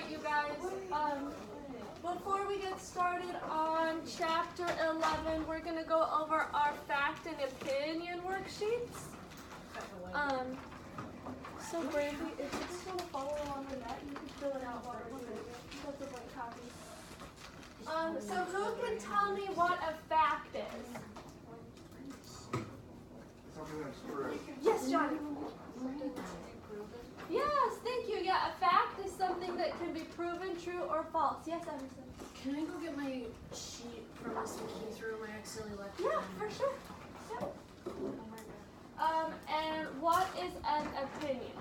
right, you guys. Before we get started on chapter 11, we're going to go over our fact and opinion worksheets. So Brandy, if you just want to follow along with that, you can fill it out while we're doing it. That's a blank copy. So who can tell me what a fact is? Something that's true. Yes, Johnny. Yes, thank you. Yeah, a fact is something that can be proven true or false. Yes, Emerson. Can I go get my sheet from this Keith room? I accidentally left it. Yeah, for sure. Yep. And what is an opinion?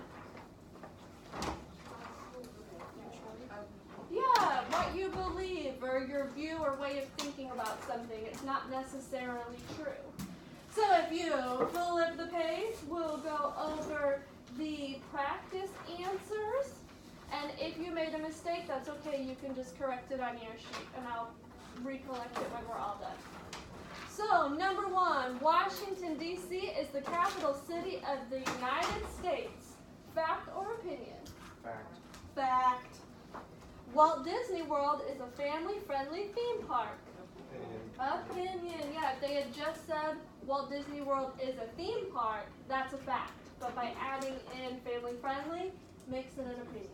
Yeah, what you believe or your view or way of thinking about something. It's not necessarily true. So if you flip the page, we'll go over the practice answers. And if you made a mistake, that's okay. You can just correct it on your sheet, and I'll recollect it when we're all done. So, number 1, Washington, D.C. is the capital city of the United States. Fact or opinion? Fact. Fact. Walt Disney World is a family-friendly theme park. Opinion. Yeah, if they had just said Walt Disney World is a theme park, that's a fact. But by adding in family-friendly, makes it an opinion.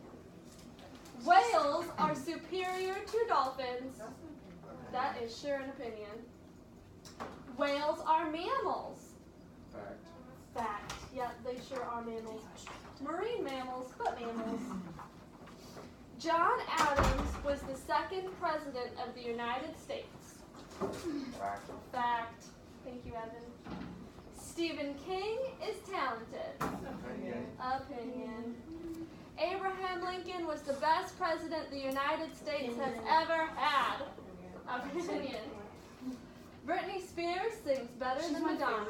Whales are superior to dolphins. That is sure an opinion. Whales are mammals. Fact. Fact. Yeah, they sure are mammals. Marine mammals, but mammals. John Adams was the second president of the United States. Fact. Fact. Thank you, Evan. Stephen King is talented. Opinion. Abraham Lincoln was the best president the United States has ever had. Opinion. Britney Spears sings better than Madonna.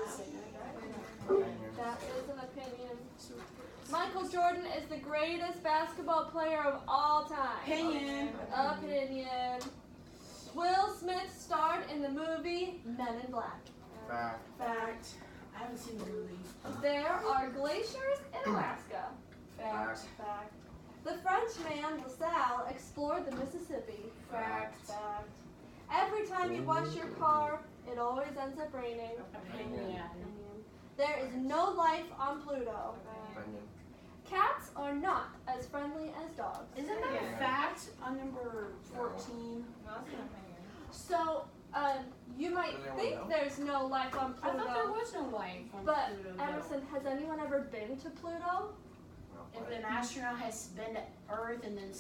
That is an opinion. Michael Jordan is the greatest basketball player of all time. Opinion. Opinion. Will Smith starred in the movie Men in Black. Fact. Fact. I haven't seen the movie. There are glaciers in Alaska. Fact. Fact. The Frenchman LaSalle explored the Mississippi. Fact. Fact. Every time you wash your car, it always ends up raining. Opinion. There is no life on Pluto. Opinion. Cats are not as friendly as dogs. Isn't that a fact on number 14? So, you might think there's no life on I Pluto. thought there was no life on But, Pluto. though. Emerson, has anyone ever been to Pluto? If an astronaut has been to Earth and then,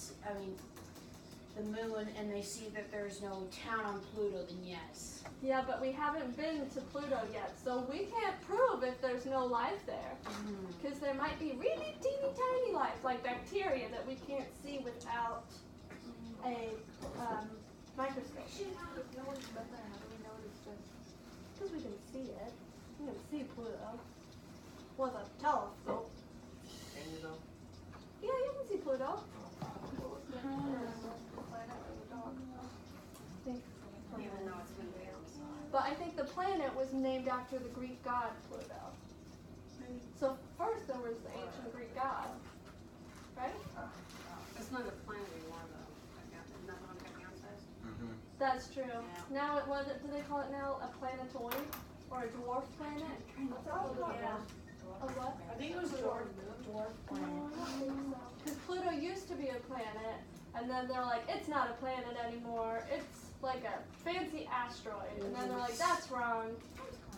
the moon, and they see that there's no town on Pluto, then yes. Yeah, but we haven't been to Pluto yet, so we can't prove if there's no life there. Because there might be really teeny tiny life, like bacteria, that we can't see without a microscope. No one's been there. How do we know it's just? Because we can see it. We can see Pluto with a telescope. Can you though? Yeah, you can see Pluto. Even though it's been there. But I think the planet was named after the Greek god Pluto. So first there was the ancient Greek god, right? It's not a planet anymore, though. Isn't that what Technion says? Mm-hmm. That's true. Now, what do they call it now? A planetoid or a dwarf planet? What's that called? A what? I think it was dwarf No, I don't think so. Because Pluto used to be a planet, and then they're like, it's not a planet anymore. It's like a fancy asteroid. And then they're like, that's wrong.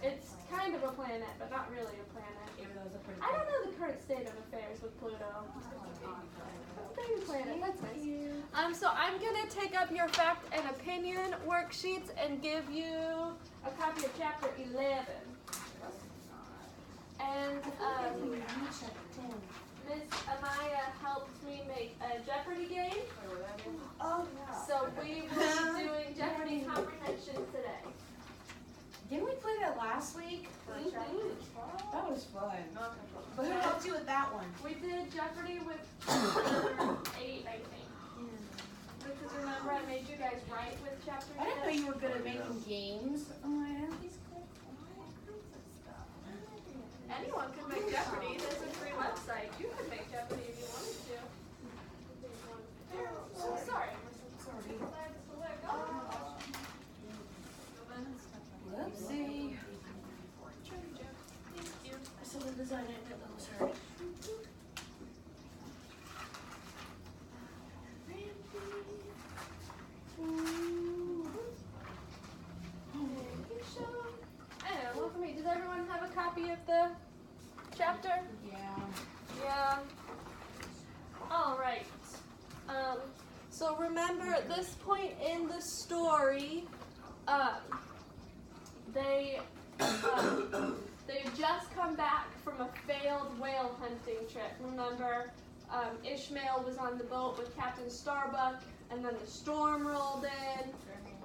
It's kind of a planet, but not really a planet. Even though it's a pretty I don't know the current state of affairs with Pluto. Baby planet, that's nice. So I'm gonna take up your fact and opinion worksheets and give you a copy of chapter 11. And Miss Amaya helped me make a Jeopardy game. Oh, yeah. So we will be doing Jeopardy comprehension today. Didn't we play that last week? That was fun. But who helped you with that one? We did Jeopardy with chapter 8, I think. Because remember I made you guys write with chapter 10? I didn't know you were good at making games. Oh, I have these cool Anyone can make Jeopardy. There's a free website. You can make Jeopardy if you wanted to. this point in the story, they just come back from a failed whale hunting trip. Remember, Ishmael was on the boat with Captain Starbuck, and then the storm rolled in,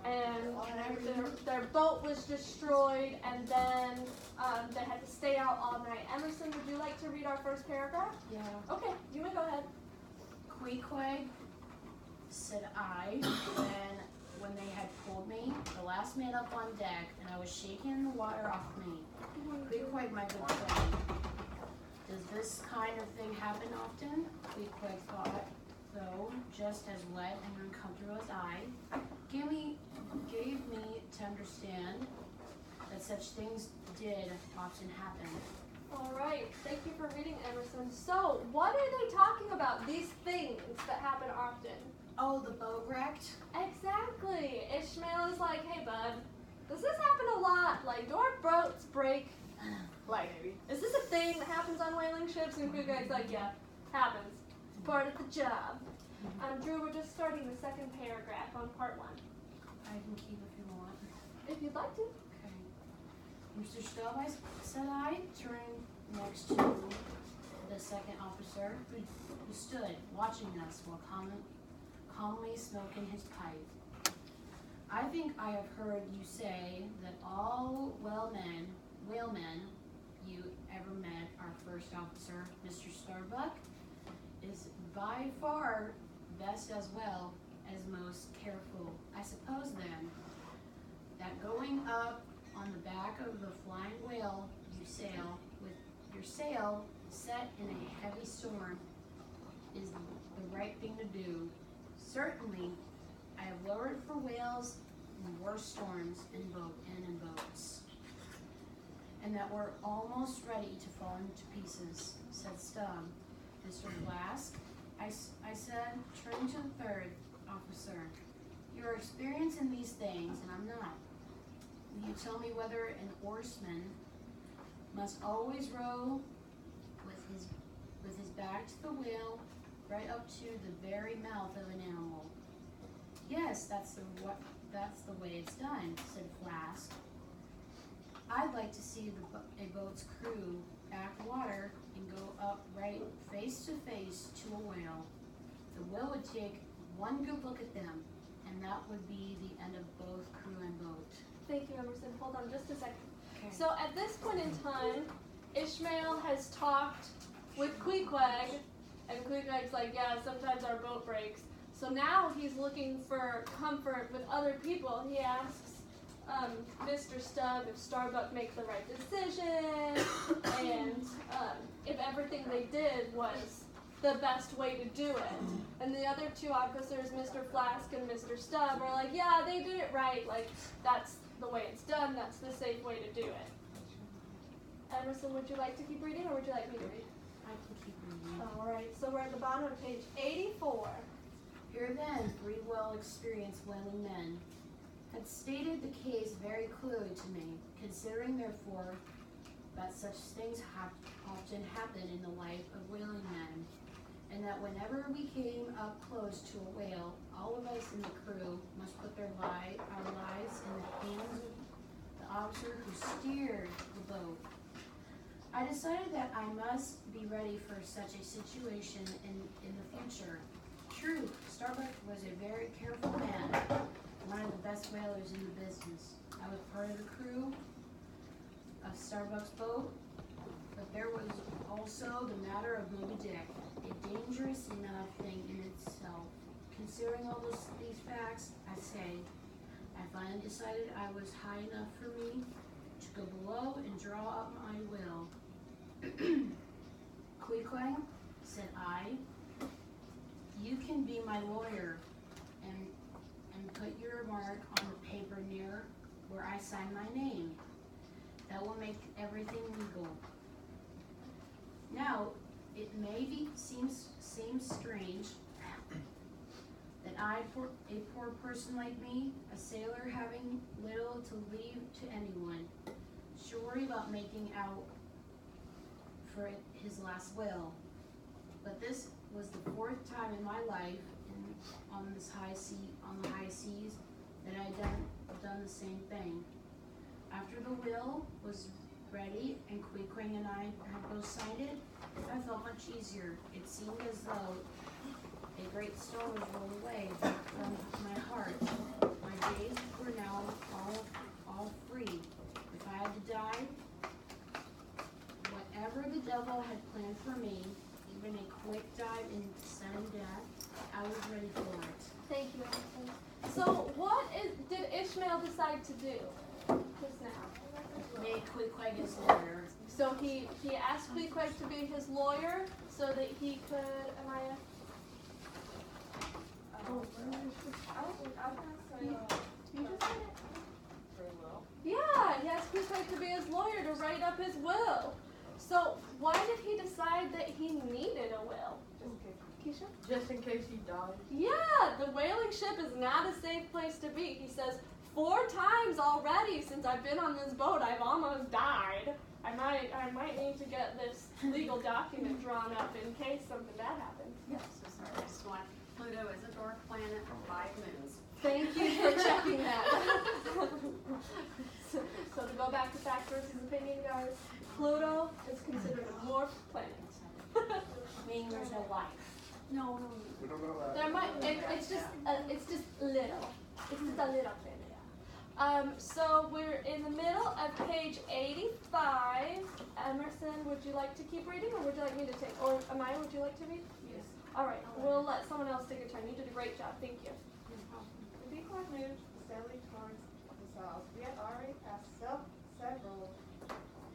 and their boat was destroyed, and then they had to stay out all night. Emerson, would you like to read our first paragraph? Yeah. Okay, you may go ahead. Queequeg, said I, when they had pulled me, the last man up on deck, and I was shaking the water off me. Queequeg, my good friend, does this kind of thing happen often? Queequeg thought, though, just as wet and uncomfortable as I, gave me to understand that such things did often happen. All right, thank you for reading, Emerson. So, what are they talking about? These things that happen often? Oh, the boat wrecked? Exactly. Ishmael is like, hey, bud, does this happen a lot? Like, do our boats break? Like, is this a thing that happens on whaling ships? And Queequeg's like, yeah, happens. It's part of the job. Drew, we're just starting the second paragraph on part 1. I can keep if you want. If you'd like to. Okay. Mr. Stubb, said I, turning next to the second officer, who stood watching us while calmly smoking his pipe. I think I have heard you say that all whalemen you ever met, our first officer, Mr. Starbuck, is by far best as well as most careful. I suppose then that going up on the back of the flying whale you sail with your sail set in a heavy storm is the right thing to do. Certainly, I have lowered for whales in worse storms in boats, and that we're almost ready to fall into pieces, said Stubb. Mr. Flask, I said, turning to the third officer, you're experienced in these things, and I'm not. Will you tell me whether an oarsman must always row with his back to the whale, right up to the very mouth of an animal? Yes, that's the way it's done, said Flask. I'd like to see a boat's crew back water and go up right face to face to a whale. The whale would take one good look at them, and that would be the end of both crew and boat. Thank you, Emerson. Hold on just a second. Okay. So at this point in time, Ishmael has talked with Queequeg, and Queequeg's like, yeah, sometimes our boat breaks. So now he's looking for comfort with other people. He asks Mr. Stubb if Starbuck makes the right decision, and if everything they did was the best way to do it. And the other two officers, Mr. Flask and Mr. Stubb, are like, yeah, they did it right. Like, that's the way it's done. That's the safe way to do it. Emerson, would you like to keep reading, or would you like me to read? I can keep reading. All right, so we're at the bottom of page 84. Here then, 3 well-experienced whaling men had stated the case very clearly to me, considering therefore that such things often happen in the life of whaling men, and that whenever we came up close to a whale, all of us in the crew must put our lives in the hands of the officer who steered the boat. I decided that I must be ready for such a situation in the future. True, Starbuck was a very careful man, one of the best whalers in the business. I was part of the crew of Starbuck's boat, but there was also the matter of Moby Dick, a dangerous enough thing in itself. Considering all these facts, I finally decided I was high enough for me to go below and draw up my will. Queequeg, said I, you can be my lawyer and put your mark on the paper near where I sign my name. That will make everything legal. Now, it may seem strange that a poor person like me, a sailor having little to leave to anyone, should worry about making out for his last will. But this was the 4th time in my life on the high seas, that I done the same thing. After the will was ready and Queequeg and I had both signed it, I felt much easier. It seemed as though a great stone was rolled away from my heart. My days were now all free. If I had to die, whatever the devil had planned for me, even a quick dive in sudden death, I was ready for it. Thank you, Emerson. So what did Ishmael decide to do just now? Made Queequeg his lawyer. So he asked Queequeg to be his lawyer so that he could, Amaya? I was gonna say, You just said it. free will. Yeah, he asked Queequeg to be his lawyer to write up his will. So why did he decide that he needed a will? Keisha? Just in case he dies. Yeah, the whaling ship is not a safe place to be. He says, 4 times already since I've been on this boat, I've almost died. I might need to get this legal document drawn up in case something bad happens. Yes, so sorry, I just want, Pluto is a dwarf planet with 5 moons. Thank you for checking that. so to go back to fact versus opinion, guys, Pluto is considered a dwarf planet. Meaning there's no life. No. We don't know that. There might. It's just little. It's just a little planet. So we're in the middle of page 85. Emerson, would you like to keep reading, or would you like me to take? Or Amaya, would you like to read? Yes. All right. We'll let someone else take a turn. You did a great job. Thank you. The Pequod moved steadily towards the south. We had already passed several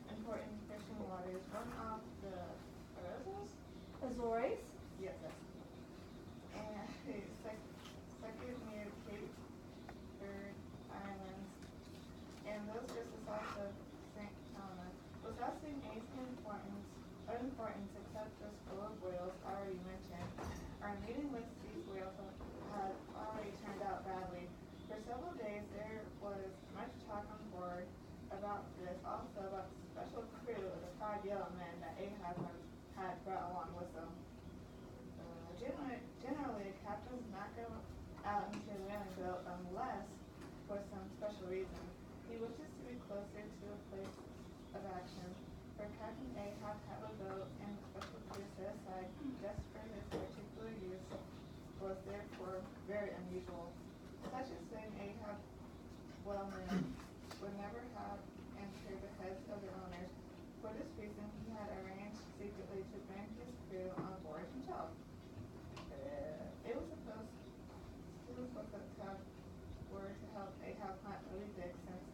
important fishing waters. One of the Azores? Azores. Yes, yes. And second near Cape Verde Islands, and those just south of St. Helena. Possessing ancient importance except just full of whales already mentioned. Our meeting with these whales had already turned out badly. For several days there was much talk on board about this, also about the special crew of the 5 yellow men that Ahab had brought along with them. Generally, captains not go out into a whaling boat unless for some special reason. He wishes to be closer to a place of action. For Captain Ahab to have a boat and special crew set aside just for his particular use was therefore very unusual. Such a thing Ahab well knew would never have entered the heads of the owners. For this reason, he had arranged secretly to bring his crew on board himself. It was supposed to have were to help Ahab hunt Moby Dick, since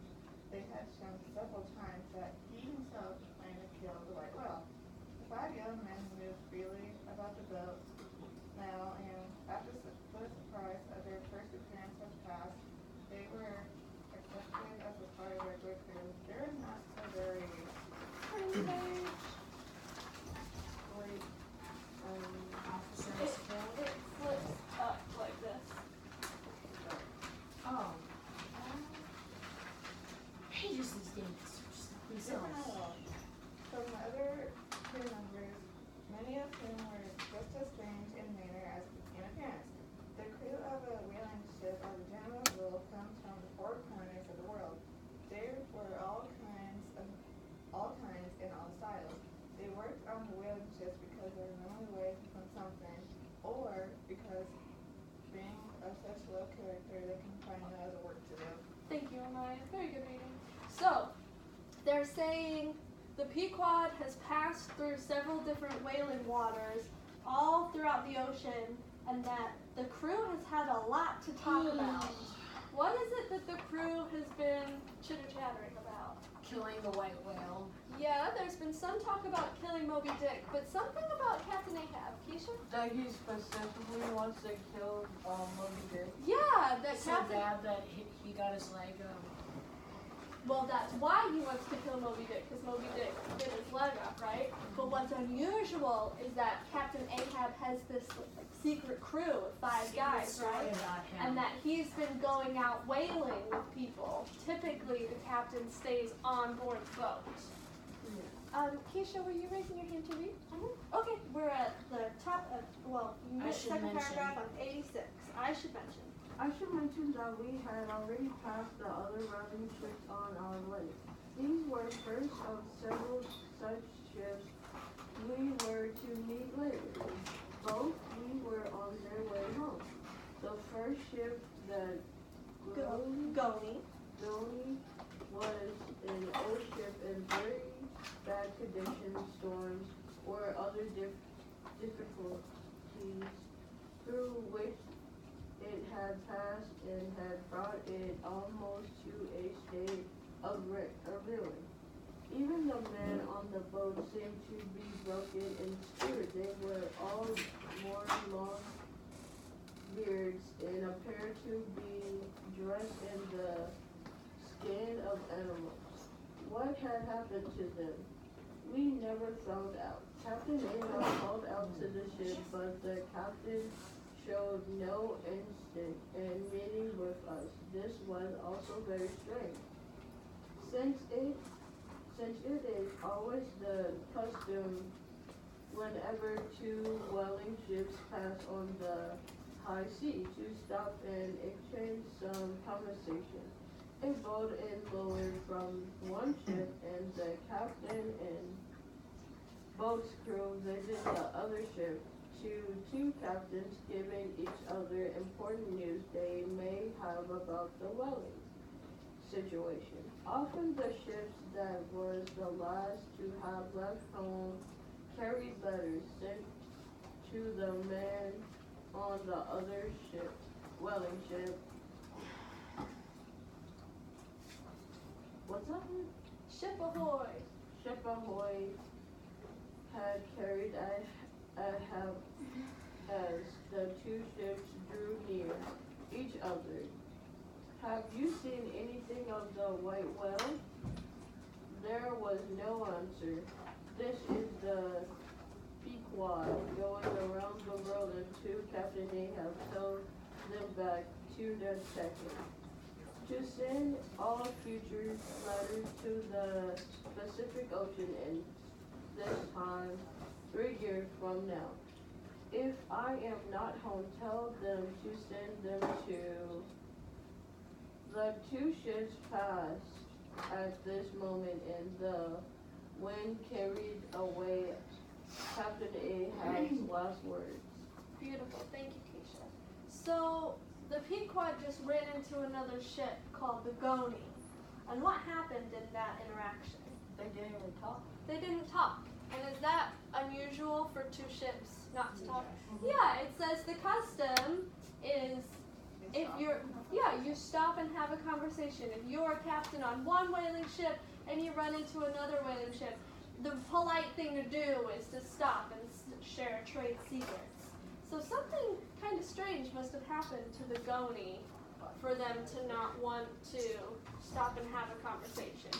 they had shown several times that he himself planned to kill the white whale. The 5 young men moved freely about the boat now, and after the surprise of their first appearance was past, they were accepted as a part of their good crew. They're not so very great. Officers killed. It flips up like this. Oh. Pages these days. Themselves. From the other crew members, many of whom were just as strange in manner as in appearance. The crew of a whaling ship, as a general rule, comes from the 4 corners of the world. There were all kinds and all styles. They worked on the whaling ships because they were normally away from something, or because being of such low character they can find no other work to do. Thank you, Amaya. Very good reading. So, they're saying the Pequod has passed through several different whaling waters all throughout the ocean, and that the crew has had a lot to talk about. What is it that the crew has been chitter-chattering about? Killing the white whale. Yeah, there's been some talk about killing Moby Dick, but something about Captain Ahab. Keisha? That he specifically wants to kill Moby Dick. Yeah, that So Captain... bad that he got his leg Well, that's why he wants to kill Moby Dick, because Moby Dick bit his leg off, right? But what's unusual is that Captain Ahab has this secret crew of 5 guys, right? About him. And that he's been going out whaling with people. Typically, the captain stays on board the boat. Keisha, were you raising your hand to read? Okay, we're at the top of well, I should second mention. paragraph on 86. I should mention. I should mention that we had already passed the other routing ships on our way. These were first of several such ships we were to meet later. Both we were on their way home. The first ship, the Goni. Goni, was an old ship in very bad condition, storms, or other difficulties through which it had passed and had brought it almost to a state of ruin. Even the men on the boat seemed to be broken in spirit. They were all more long beards and appeared to be dressed in the skin of animals. What had happened to them? We never found out. Captain Ahab called out to the ship, but the captain showed no instinct in meeting with us. This was also very strange. Since it is always the custom whenever two whaling ships pass on the high sea to stop and exchange some conversation. A boat is lowered from one ship and the captain and boat's crew visit the other ship. Two captains giving each other important news they may have about the whaling situation. Often the ships that was the last to have left home carried letters sent to the men on the other ship, whaling ship. What's that? Ship ahoy. Ship ahoy had carried ahead as the two ships drew near each other. Have you seen anything of the white whale? There was no answer. This is the Pequod going around the world until Captain Ahab told them back to the second. To send all future letters to the Pacific Ocean in this time, 3 years from now. If I am not home, tell them to send them to the two ships passed at this moment, and the wind carried away Captain Ahab's last words. Beautiful. Thank you, Keisha. So the Pequod just ran into another ship called the Goni. And what happened in that interaction? They didn't even talk. They didn't talk. And is that unusual for two ships not to talk? Yeah, it says the custom is if you stop and have a conversation. If you're a captain on one whaling ship and you run into another whaling ship, the polite thing to do is to stop and share trade secrets. So something kind of strange must have happened to the Goni for them to not want to stop and have a conversation.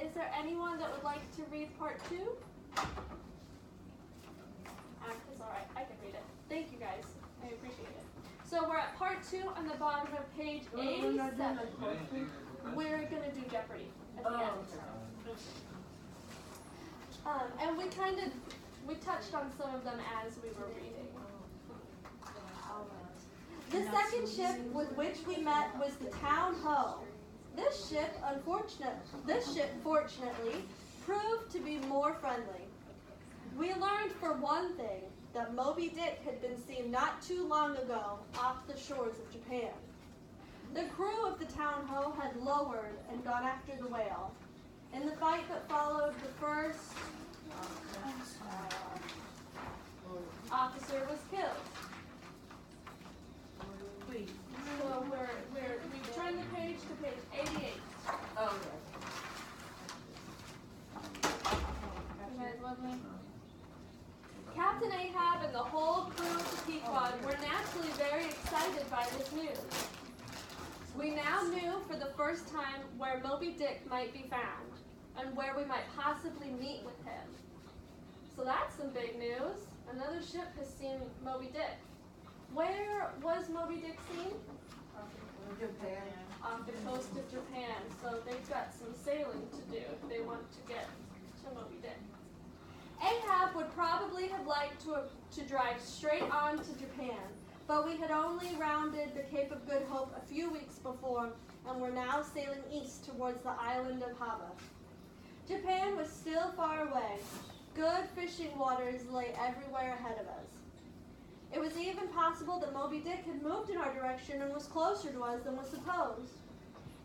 Is there anyone that would like to read part 2? It's all right. I can read it. Thank you guys. I appreciate it. So we're at part 2 on the bottom of page 87. We're gonna do Jeopardy at the end. And we touched on some of them as we were reading. The second ship with which we met was the Town Ho. This ship, fortunately, proved to be more friendly. We learned, for one thing, that Moby Dick had been seen not too long ago off the shores of Japan. The crew of the Town Ho had lowered and gone after the whale. In the fight that followed, the first officer was killed. So we turn the page to page 88. Oh, You guys with me? Captain Ahab and the whole crew of the Pequod were naturally very excited by this news. We now knew for the first time where Moby Dick might be found and where we might possibly meet with him. So that's some big news. Another ship has seen Moby Dick. Where was Moby Dick seen? Japan. Off the coast of Japan. So they've got some sailing to do if they want to get to Moby Dick. Ahab probably have liked to drive straight on to Japan, but we had only rounded the Cape of Good Hope a few weeks before and were now sailing east towards the island of Hava. Japan was still far away. Good fishing waters lay everywhere ahead of us. It was even possible that Moby Dick had moved in our direction and was closer to us than was supposed.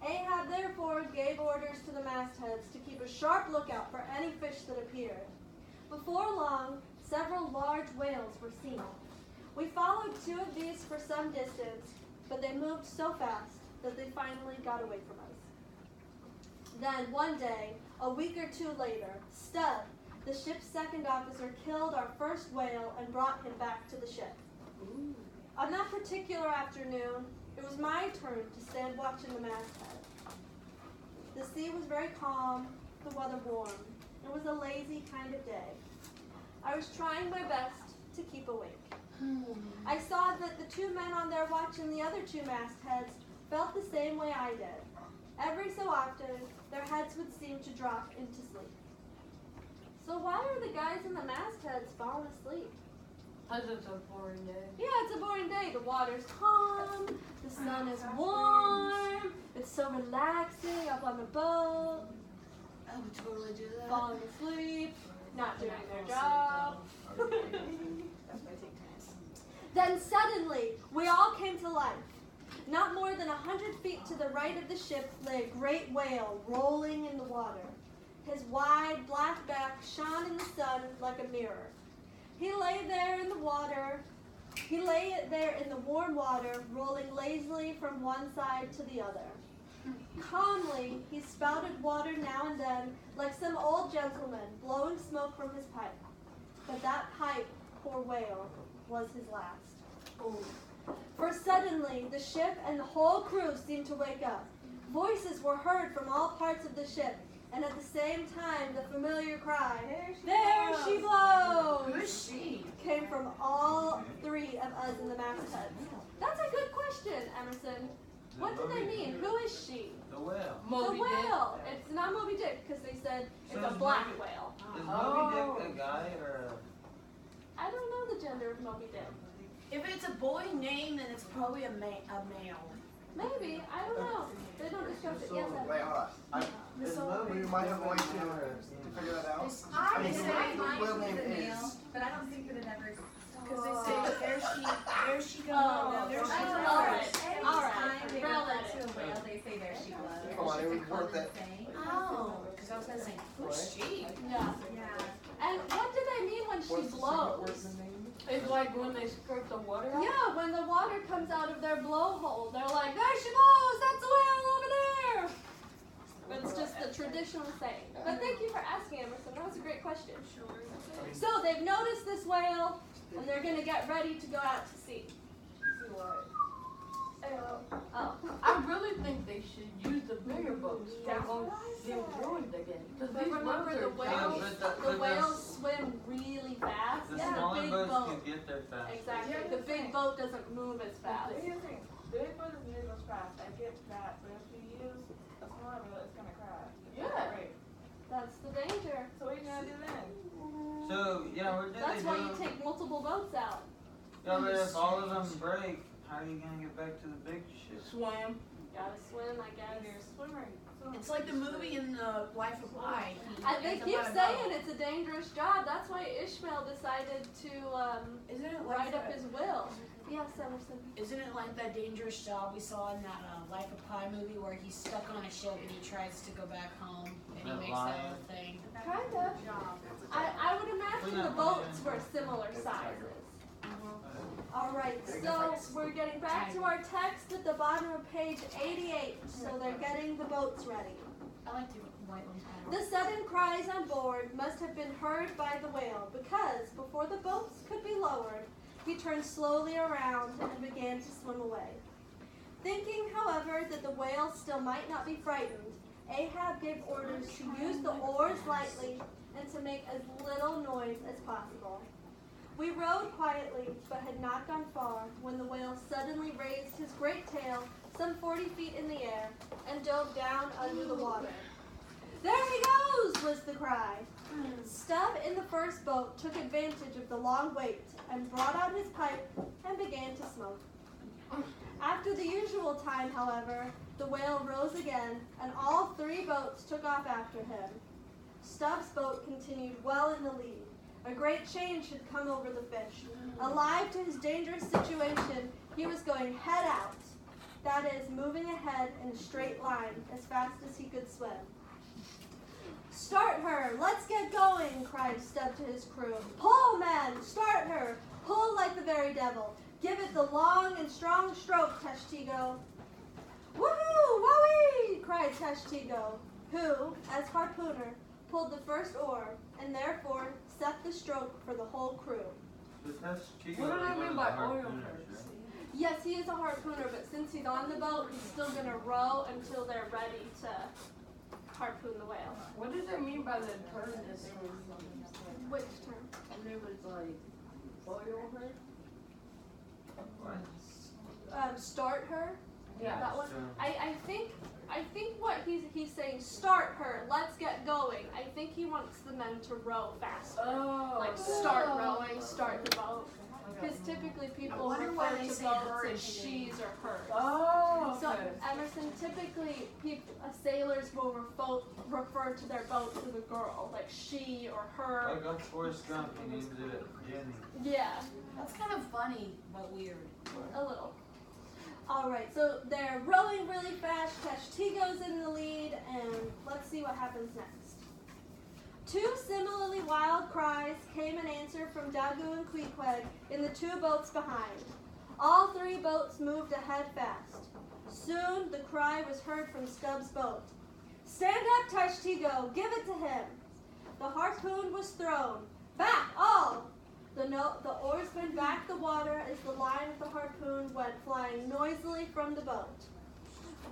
Ahab therefore gave orders to the mastheads to keep a sharp lookout for any fish that appeared. Before long, several large whales were seen. We followed 2 of these for some distance, but they moved so fast that they finally got away from us. Then one day, a week or 2 later, Stubb, the ship's second officer, killed our first whale and brought him back to the ship. On that particular afternoon, it was my turn to stand watching the masthead. The sea was very calm, the weather warm. It was a lazy kind of day. I was trying my best to keep awake. I saw that the 2 men on there watching the other 2 mastheads felt the same way I did. Every so often, their heads would seem to drop into sleep. So why are the guys in the mastheads falling asleep? Because it's a boring day. Yeah, it's a boring day. The water's calm, the sun is warm, it's so relaxing up on the boat, I would totally do that. falling asleep, not doing their job. That's my take time. Then suddenly, we all came to life. Not more than 100 feet to the right of the ship lay a great whale rolling in the water. His wide black back shone in the sun like a mirror. He lay there in the water. He lay there in the warm water, rolling lazily from one side to the other. Calmly, he spouted water now and then, like some old gentleman blowing smoke from his pipe. But that pipe, poor whale, was his last. For suddenly, the ship and the whole crew seemed to wake up. Voices were heard from all parts of the ship, and at the same time, the familiar cry, "There she blows!" Who is she? came from all 3 of us in the masthead. That's a good question, Emerson. What do they mean? Who is she? The whale. The whale. It's not Moby Dick because they said it's So a is black Moby- whale. Is Moby Dick a guy or I don't know the gender of Moby Dick. If it's a boy name, then it's probably a male. Maybe. I don't know. They don't discuss it. Yes, Wait, hold on. Miss Is Sullivan. Moby might have a way to figure that out? I mean, would the say whale mine name is a male, is- but I don't think that it ever. Because they say, there she goes. Oh, there she oh, goes. all right. Every All right. time they Roll refer it. to a whale, they say there she was. Come on, It's it a would work common that- thing. Oh, because I was going to say, who's she? Yeah. Yeah. And what do they mean when she What's the blows? name? It's like when they squirt the water out. Yeah, when the water comes out of their blowhole, they're like, "There she blows! That's a whale over there!" It's just the traditional saying. But thank you for asking, Emerson. That was a great question. So they've noticed this whale, and they're going to get ready to go out to sea. See what? Oh. I really think they should use the bigger boats. They won't get ruined again. Because But these remember, boats the are whales, giant. the whales swim really fast. The and smaller big boats boat. can get there fast. Exactly. Yeah, The big boat doesn't move as fast. Here's the thing. The big boat is moving as fast. I get that, but if you use a smaller boat, it's gonna crash. Yeah. Right. That's the danger. So what are you gonna do then? So, yeah, where did That's they why do? you take multiple boats out. Yeah, but if all of them break, how are you gonna get back to the big ship? Swim. Gotta swim, I guess. You're a swimmer. So It's like the movie in the Life of Pi. They keep saying it's a dangerous job. That's why Ishmael decided to Isn't it write like up that? his will. Yes, Emerson. Isn't it like that dangerous job we saw in that Life of Pi movie where he's stuck on a ship and he tries to go back home and he That makes lion. that little thing? Kind of. I would imagine the boats were similar sizes. All right, so we're getting back to our text at the bottom of page 88. So they're getting the boats ready. I like the white ones better. The sudden cries on board must have been heard by the whale because before the boats could be lowered, he turned slowly around and began to swim away. Thinking, however, that the whale still might not be frightened, Ahab gave orders to use the oars lightly and to make as little noise as possible. We rowed quietly, but had not gone far when the whale suddenly raised his great tail some 40 feet in the air and dove down under the water. "There he goes!" was the cry. Stubb in the first boat took advantage of the long wait and brought out his pipe and began to smoke. After the usual time, however, the whale rose again, and all three boats took off after him. Stubb's boat continued well in the lead. A great change had come over the fish. Alive to his dangerous situation, he was going head out. That is, moving ahead in a straight line as fast as he could swim. "Start her! Let's get going!" cried Stubb to his crew. "Pull, men! Start her! Pull like the very devil! Give it the long and strong stroke, Tashtego!" "Woohoo! Wowee!" cried Tashtego, who, as harpooner, pulled the first oar and therefore set the stroke for the whole crew. But that's Chico. What do I mean by oil harpooners, first? right? Yes, he is a harpooner, but since he's on the boat, he's still going to row until they're ready to harpoon the whale. What does it mean by the term this Which term? And it was like oil her? What? Start her? Yeah. That one? So- I think what he's saying, start her, let's get going. I think he wants the men to row faster. Oh. Like start rowing, start the boat. Because typically people I wonder why refer they to say boats her as and she's or hers. Oh. So Okay. Emerson, typically sailors will refer to their boat as a girl, like she or her. Like up Forrest Gump, he named it Jenny. Yeah, That's kind of funny, but weird. a little. All right, so they're rowing really fast. Tashtego's in the lead, and let's see what happens next. Two similarly wild cries came in answer from Dagu and Queequeg in the two boats behind. All three boats moved ahead fast. Soon the cry was heard from Stubb's boat. "Stand up, Tashtego! Give it to him!" The harpoon was thrown. "Back, all!" The oarsmen backed the water as the line of the harpoon went flying noisily from the boat.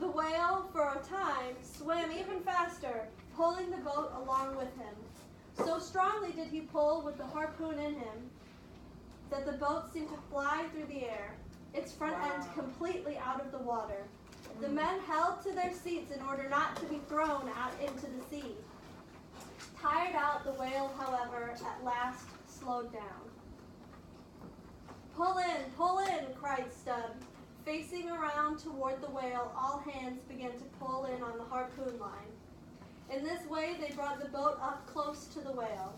The whale, for a time, swam even faster, pulling the boat along with him. So strongly did he pull with the harpoon in him that the boat seemed to fly through the air, its front end completely out of the water. The men held to their seats in order not to be thrown out into the sea. Tired out, the whale, however, at last slowed down. Pull in, cried Stubb. Facing around toward the whale, all hands began to pull in on the harpoon line. In this way, they brought the boat up close to the whale.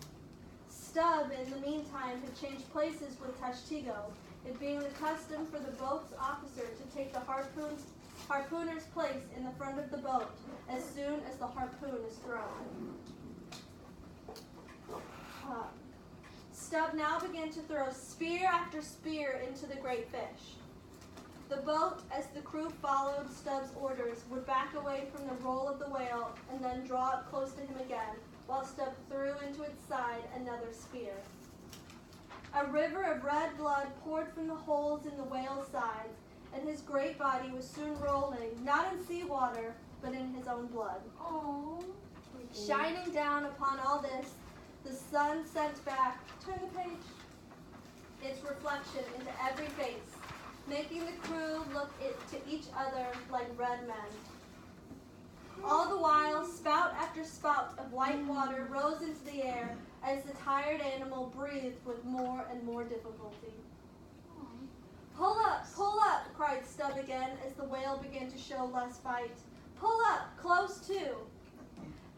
Stubb, in the meantime, had changed places with Tashtego, it being the custom for the boat's officer to take the harpooner's place in the front of the boat as soon as the harpoon is thrown. Stubb now began to throw spear after spear into the great fish. The boat, as the crew followed Stubb's orders, would back away from the roll of the whale and then draw up close to him again, while Stubb threw into its side another spear. A river of red blood poured from the holes in the whale's sides, and his great body was soon rolling, not in sea water, but in his own blood. Oh. Shining down upon all this, the sun sent back, turn the page, its reflection into every face, making the crew look to each other like red men. All the while, spout after spout of white water rose into the air as the tired animal breathed with more and more difficulty. Pull up, cried Stubb again as the whale began to show less fight. Pull up, close to.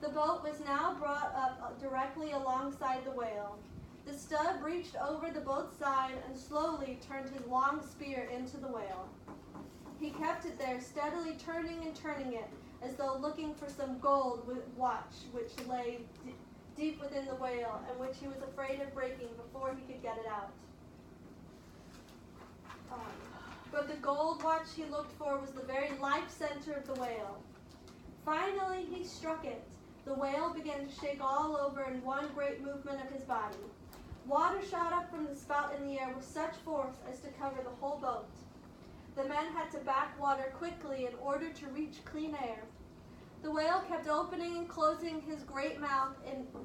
The boat was now brought up directly alongside the whale. The Stubb reached over the boat's side and slowly turned his long spear into the whale. He kept it there, steadily turning and turning it, as though looking for some gold watch which lay deep within the whale and which he was afraid of breaking before he could get it out. But the gold watch he looked for was the very life center of the whale. Finally, he struck it. The whale began to shake all over in one great movement of his body. Water shot up from the spout in the air with such force as to cover the whole boat. The men had to back water quickly in order to reach clean air. The whale kept opening and closing his great mouth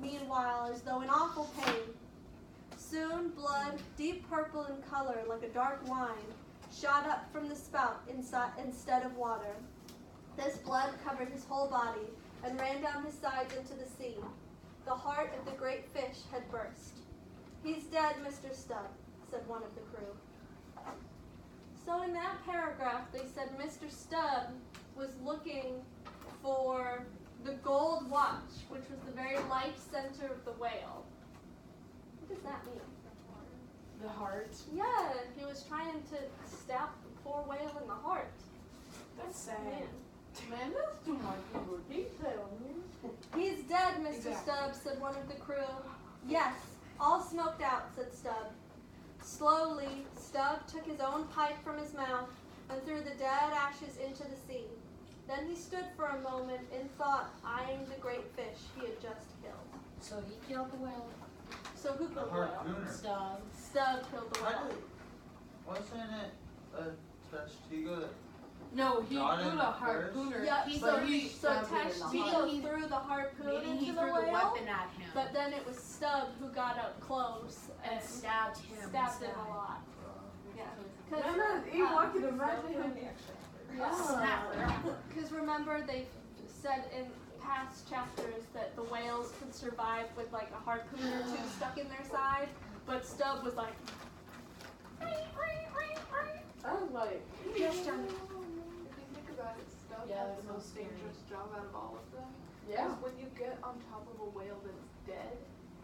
meanwhile as though in awful pain. Soon blood, deep purple in color like a dark wine, shot up from the spout instead of water. This blood covered his whole body and ran down his sides into the sea. The heart of the great fish had burst. "He's dead, Mr. Stubb," said one of the crew. So in that paragraph, they said Mr. Stubb was looking for the gold watch, which was the very life center of the whale. What does that mean? The heart. Yeah, he was trying to stab the poor whale in the heart. That's sad. Man. Man, that's too much little detail, man. "He's dead, Mr. Exactly. Stubb," said one of the crew. "Yes, all smoked out," said Stubb. Slowly, Stubb took his own pipe from his mouth and threw the dead ashes into the sea. Then he stood for a moment in thought, eyeing the great fish he had just killed. So he killed the whale. So who The killed the whale? harpooner. Stubb. Stubb killed the How whale. did, wasn't it a Testigo that No, he Got threw him the first? harpooner. Yeah, He so, threw he so stabbed him in the Testigo heart. threw the harpoon Meaning into he the threw the whale, weapon at him but then it was Stubb who got up close and stabbed him. stabbed him instead. a lot. Yeah. I can imagine him. Because remember, they said in past chapters that the whales could survive with like a harpoon or two stuck in their side, but Stubb was like, I was like, yes, Johnny. If you think about it, Stubb Yeah, has that's the most so scary. dangerous job out of all of them. yeah. Because when you get on top of a whale that's dead,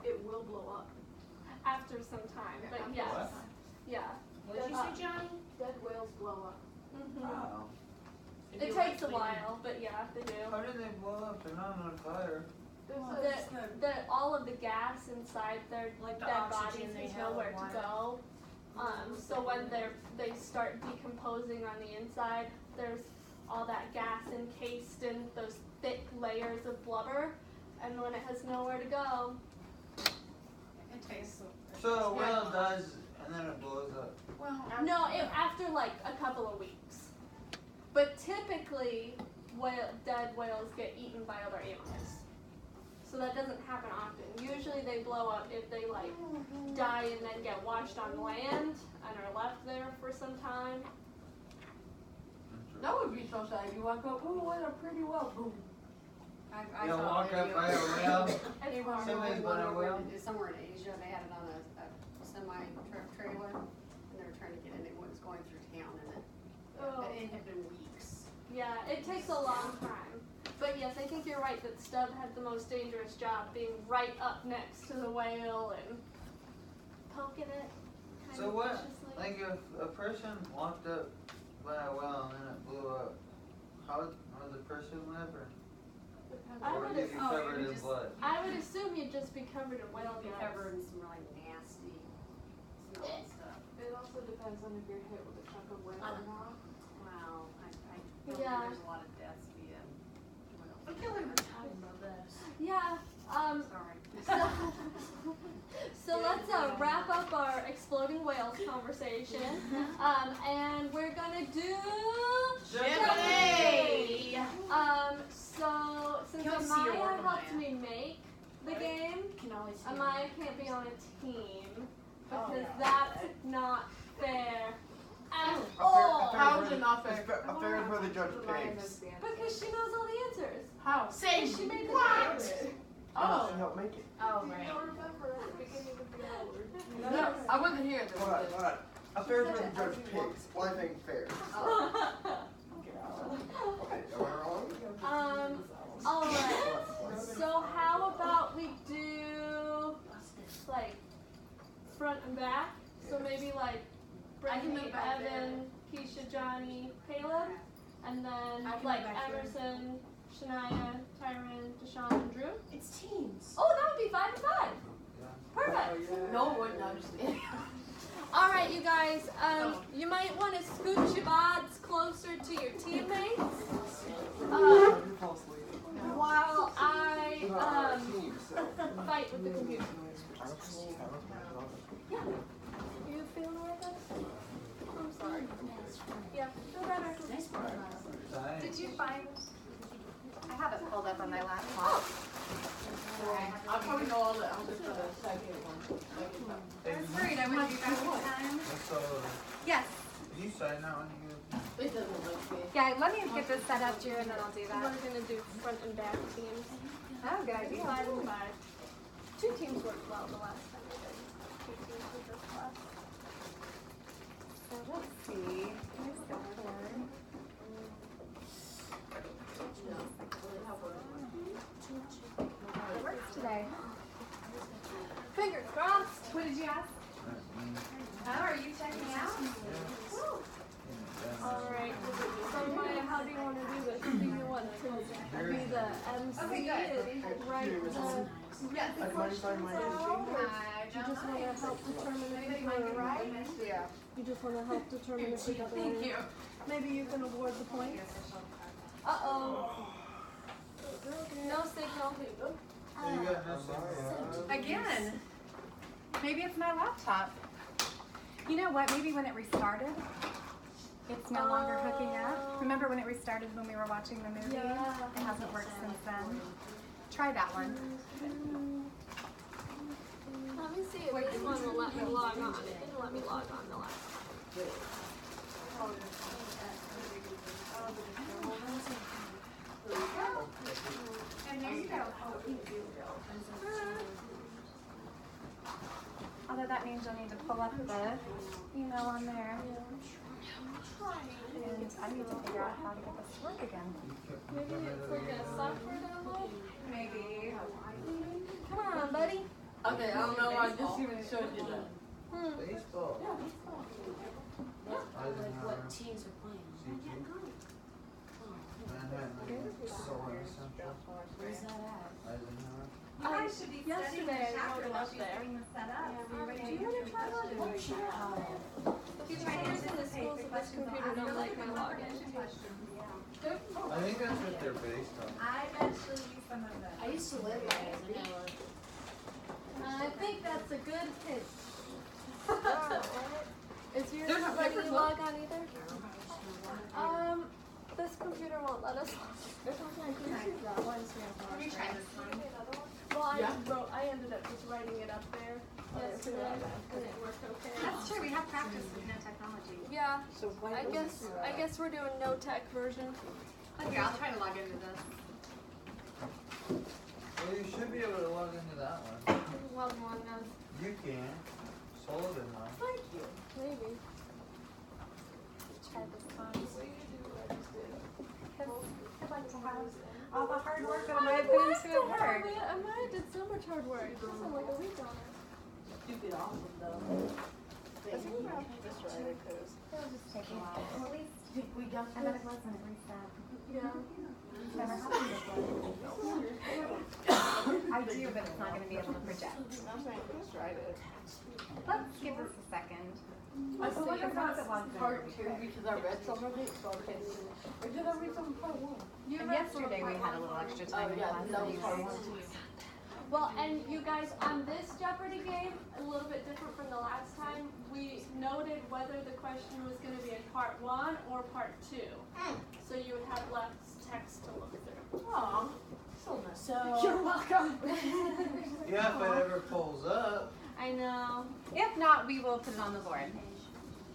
it will blow up. After some time, but After yes, What? yeah. What did you say, Johnny? Dead whales blow up. hmm Wow. It takes a while, but yeah, they do. How did they blow up? They're not on fire. The all of the gas inside their Like the dead oxygen bodies they has have, nowhere to water. go. So when they start decomposing on the inside, there's all that gas encased in those thick layers of blubber, and when it has nowhere to go, It tastes So a whale dies and then it blows up. Well, no, after like a couple of weeks. But typically, dead whales get eaten by other animals. So that doesn't happen often. Usually they blow up if they like die and then get washed on land and are left there for some time. That would be so sad. You walk up, oh, what a pretty well, boom. I You saw walk a up video. by a whale. It's hard. Somebody's One got a over whale. somewhere in Asia, they had it on a semi-trailer, and they were trying to get in, it was going through town, and Oh. it had been weeks. Yeah, it takes a long time. But yes, I think you're right that Stubb had the most dangerous job, being right up next to the whale and poking it kind So of what? viciously. Like if a person walked up by a whale and then it blew up, how would the person live, I or would would you be Oh, covered you in just- blood? I would assume you'd just be covered in whale Be guts. covered in some really nasty smelling stuff. It also depends on if you're hit with a chunk of whale or not. Wow, I don't Yeah. think there's a lot of deaths via I feel like we're talking about this. Yeah. sorry. So let's wrap up our exploding whales conversation. And we're gonna do Jeopardy! So since Come see your Amaya work, helped Amaya. me make the game, Can always see Amaya can't be on a team because yeah. that's not fair at A all. fair- How is it not fair? A fair is where the judge pays. Because she knows all the answers. How? Say She made the what? game. Oh. She helped make it. Oh, You right. don't remember at the beginning of the hour. No, I wasn't here. Hold on, hold on. A fair is where the judge pays. Life ain't fair. Okay, am I wrong? Alright. So how about we do like front and back? So maybe like I can Brittany, move back Evan, Keisha, Johnny, Caleb, and then I can like move back here. Emerson, Shania, Tyron, Deshaun, and Drew. It's teams. Oh, that would be 5 and 5. Perfect. No, it wouldn't. I'm just kidding. All right, you guys. You might want to scooch your bods closer to your teammates. You fall asleep. While I Team, so. fight with the computer. I don't Yeah. You feeling alright, guys? I'm sorry. Yeah, feel better. Nice part. Nice. Did you find, I have it pulled up on my laptop. I'll probably know all the answers for the second one. That's great, I went to you back in time. That's all. Yes. Did you sign that one? It doesn't look me. Yeah, let me get this set up too, and then I'll do We're that. gonna do front and back teams. Oh, good idea. 5 and 5. 2 teams worked well the last time I did 2 teams with this class. So let's see. Here's the board. It works today. Fingers crossed. What did you ask? Oh, are you checking out? Alright, so Maya, how do you want to do this? Do you want to be the MC and write the questions out? Or do you just want to help determine if people are right? Yeah. You just want to help determine if people are right? Thank you. Maybe you can award the points. Uh-oh. No signal. You got no signal. Again. Maybe it's my laptop. You know what? Maybe when it restarted, it's no longer hooking up. Remember when it restarted when we were watching the movie? Yeah. It hasn't worked since then. Try that one. Let me see if this one will let me log on. It didn't let me log on the last time. And there you go. Although that means you'll need to pull up the email on there. And I need to figure out how to get this to work again. Maybe it's like a software download? Maybe. Come on, buddy. Okay, I don't know, I just even showed you that. Baseball. What teams are playing? Manhattan, Solar Central, Where's that at? Eisenhower. You guys should be studying the Yesterday I chapter wrote it while up she's there. getting this set up. Do you want to try logging in? The computers in the schools with this computer don't like my login. I think that's what they're based on. I actually use some of I used to live by it, I never. I think that's a good pitch. Is yours There's a not letting paper you log on either? This computer won't let us. Let me try this one. Well, I ended up just writing it up there yesterday, and it worked okay. That's true. We have practice with no technology. Yeah, So why I guess we're doing no tech version. Okay, I'll try to log into this. Well, you should be able to log into that one. Well, one now. You can. Sullivan one. Thank you. Maybe. Try this one. I'd like to have all the hard work that I might have put into it work. Amaya did so much hard work. She spent like a week on it. Stupid awesome though. I think we're off this right because It'll just take a while. Well, at least We got I bet it was when it reset. Yeah. It's never happened before. I do, but it's not going to be able to project. I'm saying Chris tried it. Let's give this a second. I feel like I Sometimes got it logs in. part 2 because I read some of it, so I can't see. Or did I read some part 1? And yesterday we had a little extra time in class that was part anyway. 1. Well, and you guys, on this Jeopardy game, a little bit different from the last time, we noted whether the question was going to be in part 1 or part 2. So you would have less text to look through. Aw, so nice. So, You're welcome. Yeah, if it ever pulls up. I know. If not, we will put it on the board.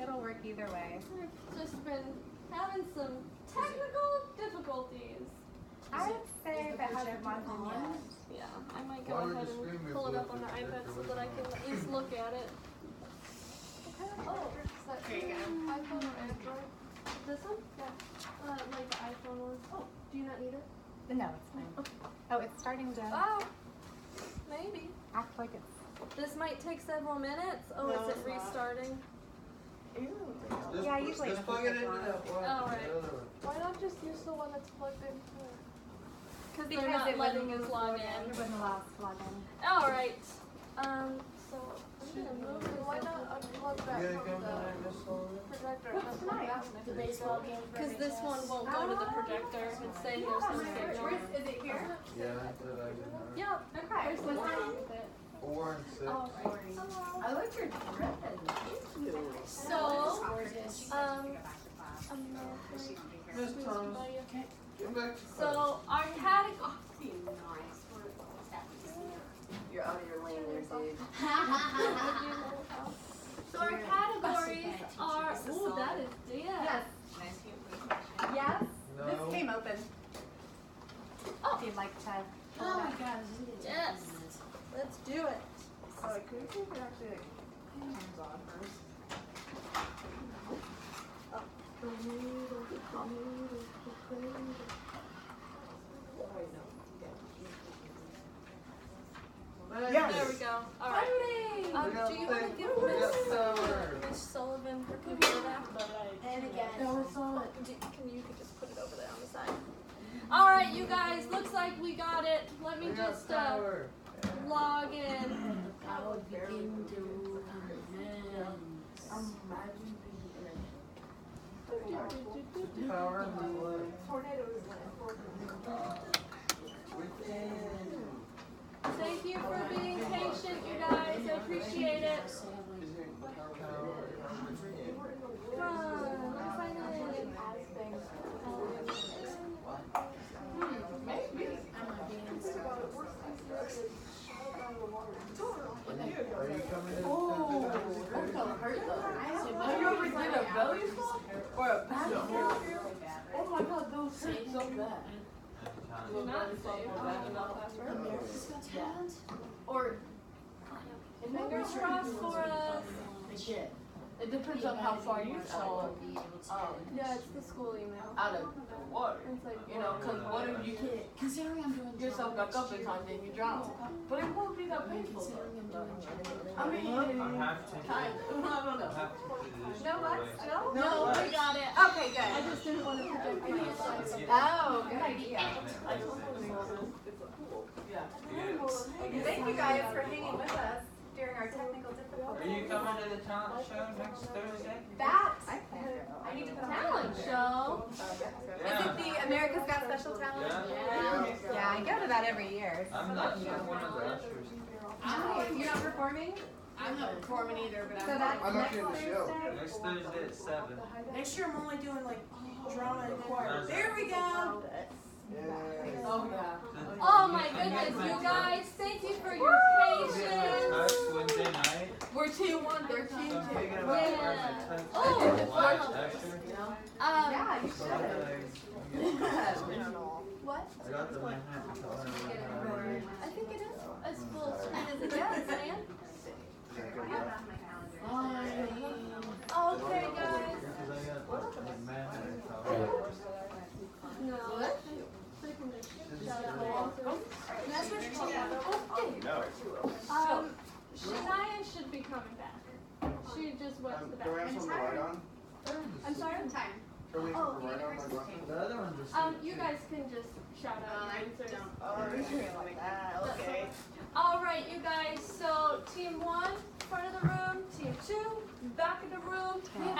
It'll work either way. I've just been having some technical difficulties. I would say if it hasn't logged in yet. Yeah, I might go Why would ahead the screen and be pull it blue up on the if the iPad projector so that I can wasn't at least look at it. Oh, is that Here you go. iPhone or Android? This one? Yeah. Like the iPhone one. Oh, do you not need it? No, it's fine. Oh, it's starting to Oh, maybe. act like it's. This might take several minutes. Oh, No, is it it's not. restarting? Just, Yeah, usually just it plug doesn't it into take that one. Oh, right. The other one. Why not just use the one that's plugged in here? Because they're Because not it letting wouldn't us log It in. wouldn't allow us to log in. Alright. So I'm gonna move this. Why not unplug You that gotta from come down the and just hold it. projector and then plug that one the in? baseball game for Because this one won't go to the projector. It's saying there's no signal. Is it here? Yeah, that's what I did. Yep. Okay. There's no wrong with it. 4 and 6. Oh, I like your dress. so, Miss Thomas, get back to class. so our category. You're out of your lane there, dude. So our categories are. Ooh, that is dead. Yes. Yes. No. This came open. Oh. If you'd like to. oh my god, Yes. Let's do it. Hands on first. Yes. There we go. All right. We got Do you want to pick- give we got Miss Sullivan her computer back? And again. No, it's all it. You could just put it over there on the side. All right, you guys. Looks like we got it. Let me We got just power. log in. I would begin to commence. Power in my way. Thank you for being patient, you guys. I appreciate it. Come on, sign in. Are you coming in? Have you ever did a belly flop or a back flop? Oh my god, those hurt so bad. Do not say password. America's Got Talent? Or Fingers crossed for us. Legit. it depends on how far you fall Yeah, it's the school email. out of the water. It's like, You know, because what if you can't Considering I'm doing get yourself back up in time, then you drown. But it won't be that painful. I mean, I have to. kind of. I don't know. I have to do this no, right what? away. Still? No, we got it. Okay, good. I just didn't want to project my Oh, good idea. Thank you guys for hanging with us during our technical difficulties. Are you coming to the talent show next Thursday? That I need to put on talent show. Is it the America's Got Special Talent? Yeah. Yeah, I go to that every year. I'm not one of the ushers. You're not performing? I'm not performing either, but So that's I'm next actually in the show. Thursday? Next Thursday at 7. Next year I'm only doing like drama and choir. There we go. Yeah. Oh yeah. Oh my goodness, you guys. Thank you for your patience. Touch Wednesday night. We're team 1, they're So team I'm 2. thinking about Yeah. wearing a touch. Oh, Watch wow. usher. Yeah, you should. What? I got the Manhattan color. I think it is as full screen as it gets, man. Okay, guys. Because I got the Manhattan color. No. They can just shout out the answers. No. Shania should be coming back. She just went to the Do I have bathroom. something to write on? I'm sorry? Do we have to write on my glasses? The other one just. You guys can just shout out your answers. Oh, like that, okay. All right, you guys. So team 1, front of the room. Team 2, back of the room. And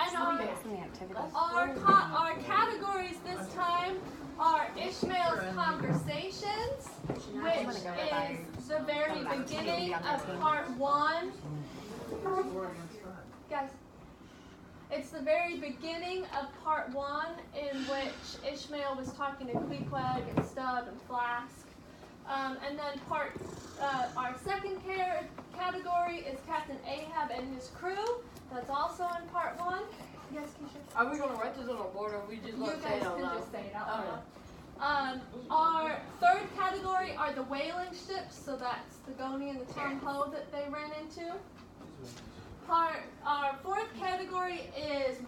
our categories this time are Ishmael's Conversations, which is the very beginning of part 1. Guys, it's the very beginning of part 1 in which Ishmael was talking to Queequeg and Stub and Flask. And then our second category is Captain Ahab and his crew. That's also in part 1. Yes, Keisha? Are we going to write this on a board or we just You going to say guys it out can loud? just say it out loud. Our third category are the whaling ships, so that's the Goni and the Tom Ho that they ran into. Our fourth category is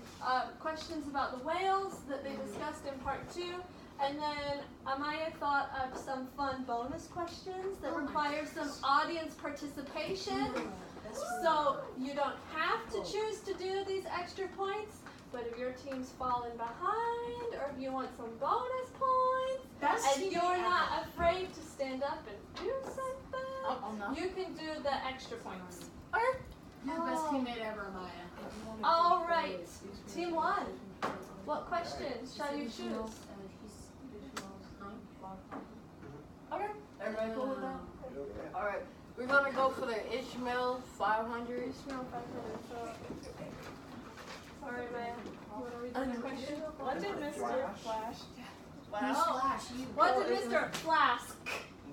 questions about the whales that they discussed in part 2. And then Amaya thought of some fun bonus questions that require some audience participation. So you don't have to choose to do these extra points, but if your team's falling behind or if you want some bonus points and you're not afraid to stand up and do something, you can do the extra points. Okay? You're the best teammate ever, Maya. All right, team 1. What questions shall you choose? Okay. Everybody cool with that? Alright. We're going to go for the Ishmael 500. Ishmael 500. Sorry, Maya. You want to read the question? What did Mr. Flash? What did Mr. Flask?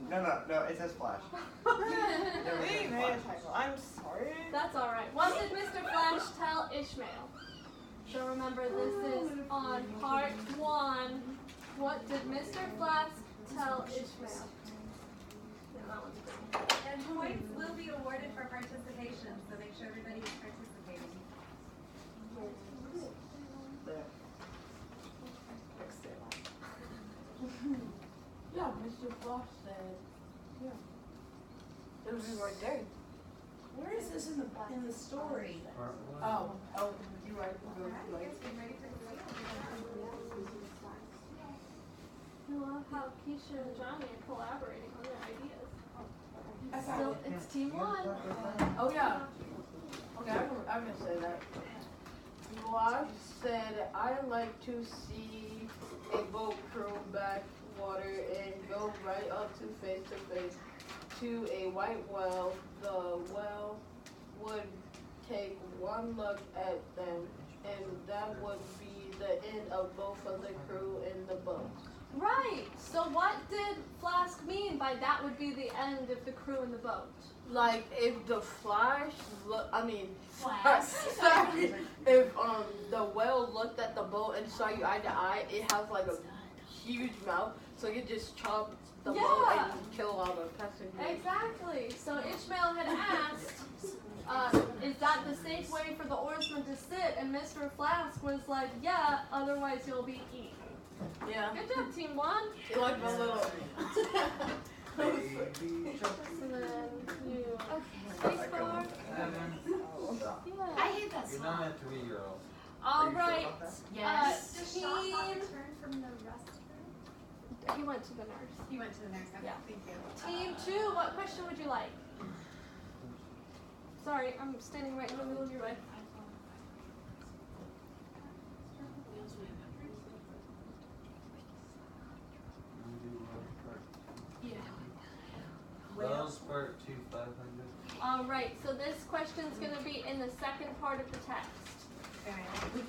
No, it says Flash. We made a typo. I'm sorry. That's all right. What did Mr. Flash tell Ishmael? So remember, this is on part 1. What did Mr. Flask tell Ishmael? And points will be awarded for participation, so make sure everybody participates. the boss said. Yeah. It'll be right there. Where is this in the story? Part one. Oh, you're right. I love how Keisha and Johnny are collaborating on their ideas. So It's team one. Oh yeah. Okay, I'm gonna say that. Well, I said I like to see a boat crew back water and go right up to face to a white whale. The whale would take one look at them, and that would be the end of both of the crew in the boat. Right. So what did Flask mean by that would be the end of the crew in the boat? Like if the Flash, Flash. sorry, if the whale looked at the boat and saw you eye to eye, it has like a huge mouth, so you just chop the boat and kill all the passengers. Exactly. So Ishmael had asked, is that the safe way for the oarsman to sit? And Mr. Flask was like, yeah, otherwise you'll be eaten. Yeah. Good job, team one. You like my little. Baby So then you space bar. Yeah. I hate that You're song. not a 3-year-old. All right. Yes. Team. Turn from the restroom. He went to the nurse. You went to the nurse. Okay, Yeah. thank you. Team two, what question would you like? Sorry, I'm standing right in the middle of your way. Wells part 2, 500. All right, so this question's going to be in the second part of the text.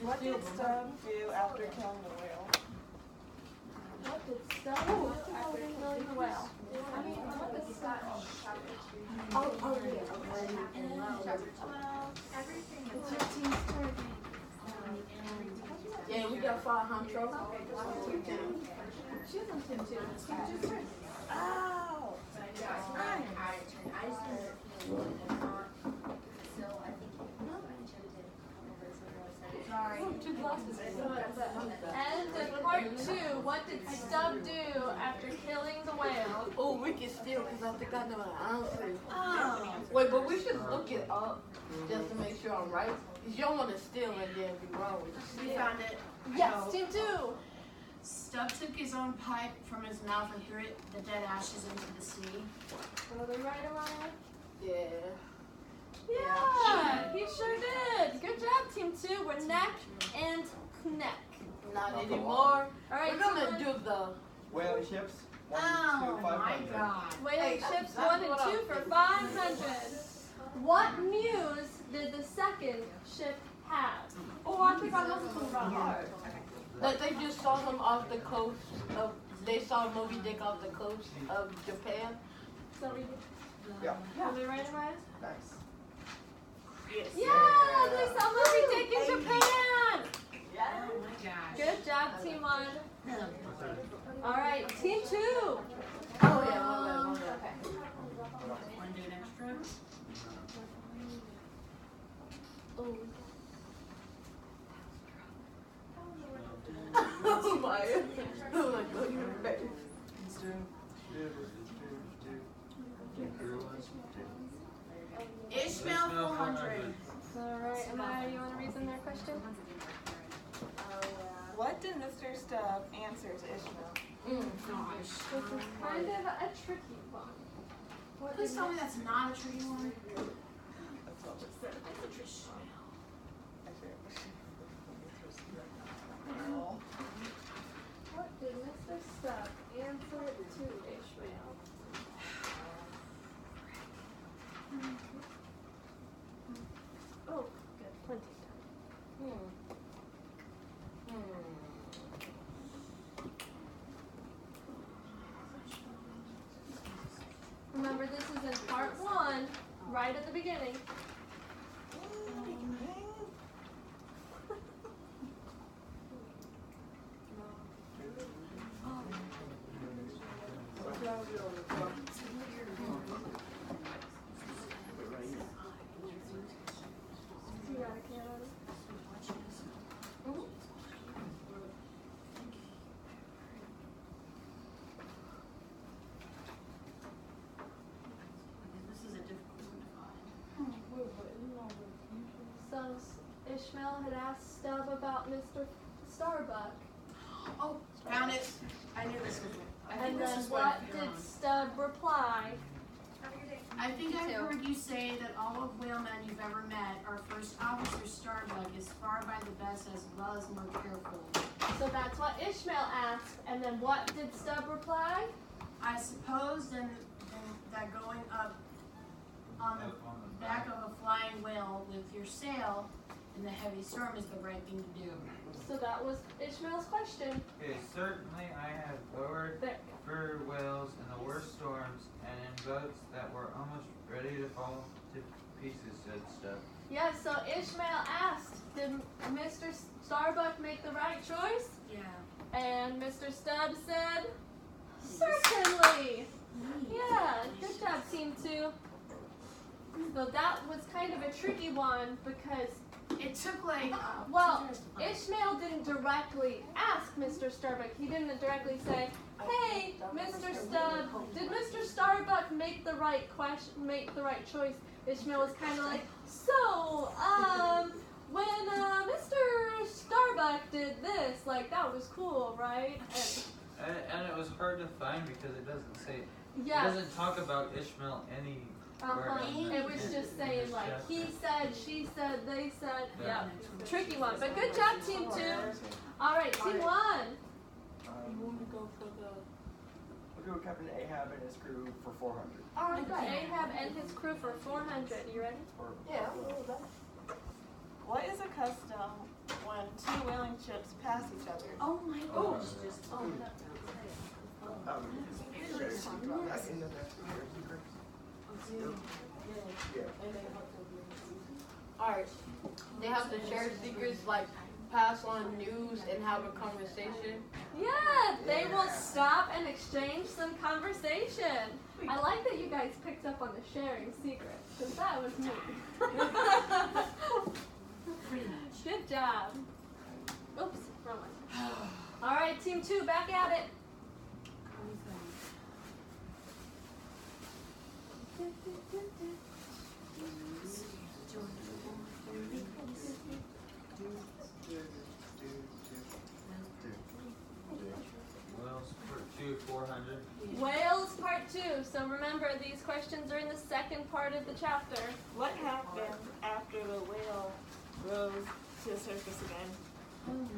What did Stubb do after killing the whale? What did Stubb do after killing the whale? I mean, what did Stubb It's your team's turn. Yeah, we got 500 trophies. She's on team two. Team two's turn. Ow! Sorry. Two glasses. And in part two, what did Stubb do after killing the whale? Oh, we can steal because I think I know the answer. Oh. Wait, but we should look it up just to make sure I'm right. Because you don't want to steal and then be wrong with We it. found it. Yes, team two. Stubb took his own pipe from his mouth and threw the dead ashes into the sea. Are they right, Amaya? Yeah. Yeah, he sure did. Good job, team two. We're neck and neck. Not anymore. All right, We're gonna team do the. Whale ships, 1 Oh to my 500. god. whaling Hey, ships that's 1 and what 2 I'm for thinking. 500. What muse did the second ship have? Oh, I think I know this one about hard. That they just saw him off the coast of. They saw Moby Dick off the coast of Japan. So we Yeah. Are they right, Amaya? Nice. Yes. Yeah, they saw Moby Dick in Japan. Oh my gosh. Good job, team 1. All right, team 2. Oh yeah, my bad, my bad. Want to do an extra? Oh. Oh my. Oh my god, you're right. Ishmael 400. All right, Amaya, you want to reason their question? What did Mr. Stubb answer to Ishmael? Gosh. This is kind of a tricky one. What Please did tell me that's not a tricky one. That's what was said. What did Mr. Stubb answer to Ishmael? Oh, good, plenty of time. Remember, this is in part 1, right at the beginning. You got a can on it? Ishmael had asked Stubb about Mr. Starbuck. Oh, found it. I knew this was. I think And this then is what what did Stubb reply? I think I've heard you say that all of whalemen you've ever met, our first officer Starbuck is far by the best as well as more careful. So that's what Ishmael asked. And then what did Stubb reply? I suppose then that going up on the back of a flying whale with your sail in the heavy storm is the right thing to do. So that was Ishmael's question. Okay, certainly I have lowered There. fur whales in the worst storms and in boats that were almost ready to fall to pieces, said Stubb. Yeah, so Ishmael asked, did Mr. Starbuck make the right choice? Yeah. And Mr. Stubb said, certainly. Yeah, good job, Team 2. So that was kind of a tricky one because, It took like well, Ishmael didn't directly ask Mr. Starbuck. He didn't directly say, hey, Mr. Stubb, did Mr. Starbuck make the right choice? Ishmael was kind of like, so, when Mr. Starbuck did this, like, that was cool, right? And it was hard to find because it doesn't say, it Yeah. doesn't talk about Ishmael anywhere. It was just saying, like, he said, she said, they said. Yeah, tricky one. But good job, Team 2. All right, Team 1. We'll go with Captain Ahab and his crew for 400. All right, Ahab and his crew for 400. You ready? Yeah. What is a custom when two whaling ships pass each other? oh my gosh. That's in the yeah. Alright. They have to share secrets, like pass on news and have a conversation. Yeah, they will stop and exchange some conversation. I like that you guys picked up on the sharing secrets, because that was me. Good job. Oops, wrong one. All right, Team 2, back at it. Whales for 400. Whales part 2. So remember, these questions are in the second part of the chapter. What happened after the whale rose to the surface again?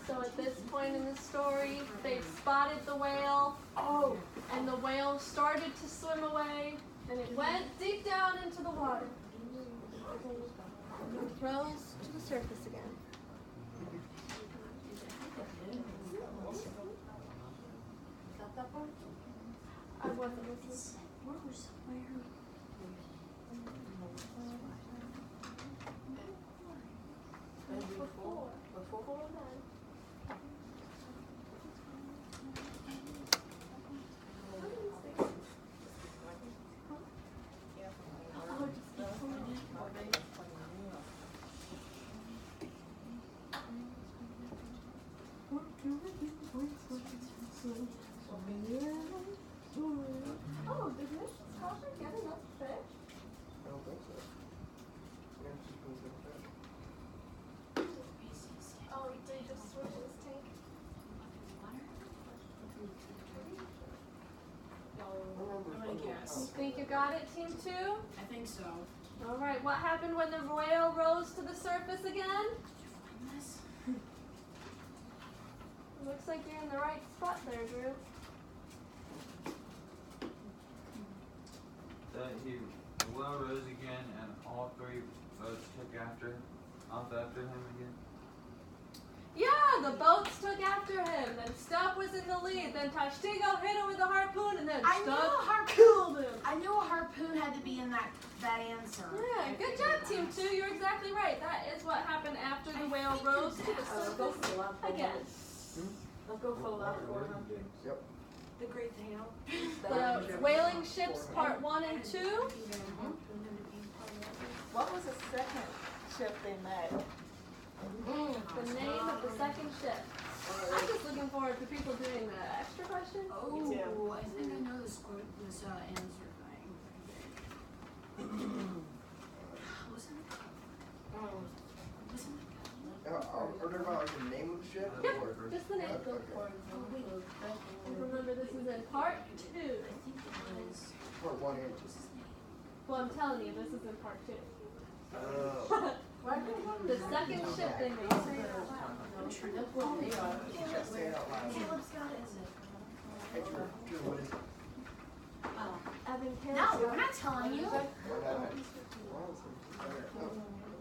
So at this point in the story, they spotted the whale. Oh, And the whale started to swim away, and it went deep down into the water. And it rose to the surface again. got that part? I wasn't listening. Rose, where? Before then. Oh, just keep pulling it. Oh, did Mrs. Copper get enough fish? I don't think so. Yeah, she's going to get Oh, they just switched his tank. I'm gonna guess. You think you got it, Team 2? I think so. All right, what happened when the whale rose to the surface again? This? Looks like you're in the right spot there, Drew. The whale rose again, and all three boats took off after him again. Yeah, the boats took after him. Then Stubb was in the lead. Then Tashtego hit him with a harpoon, and then I knew a Stubb harpoon. killed him. I knew a harpoon had to be in that answer. Yeah, good job, Team 2. You're exactly right. That is what happened after the whale rose to the surface again. Let's go for last 400. Yep. The Great Hail. The Whaling Ships Part 1 and 2. What was the second ship they met? The name of the second ship. I'm just looking forward to people doing the extra questions. Oh, I think I know this answer thing. go for And remember, this is in part 2. Part 1 and 2. Well, I'm telling you, this is in part 2. Oh. The second ship they made. Just say it out loud. Caleb's got it, is it? Hey, Drew, what is it? Oh. Evan No, Caleb. we're not telling you. What happened?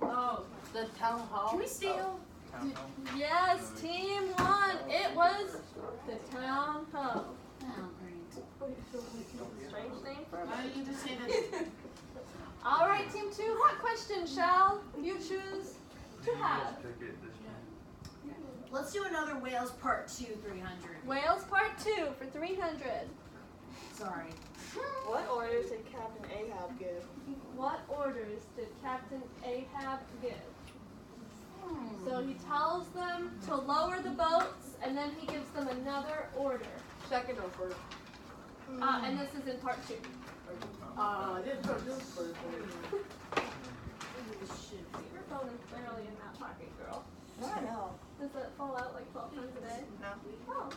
Oh, the town hall? Can we steal? Yes, team 1. It was the town hall. Oh, great. Strange name for Why it. don't you just say that? All right, team 2. What question shall you choose to have? Let's do another Wales Part 2, 300. Wales part 2 for 300. Sorry. What orders did Captain Ahab give? What orders did Captain Ahab give? So he tells them to lower the boats, and then he gives them another order. Second or first? And this is in part 2. This first. Your phone is barely in that pocket, girl. I know. Does it fall out like 12 times a day? No. Oh.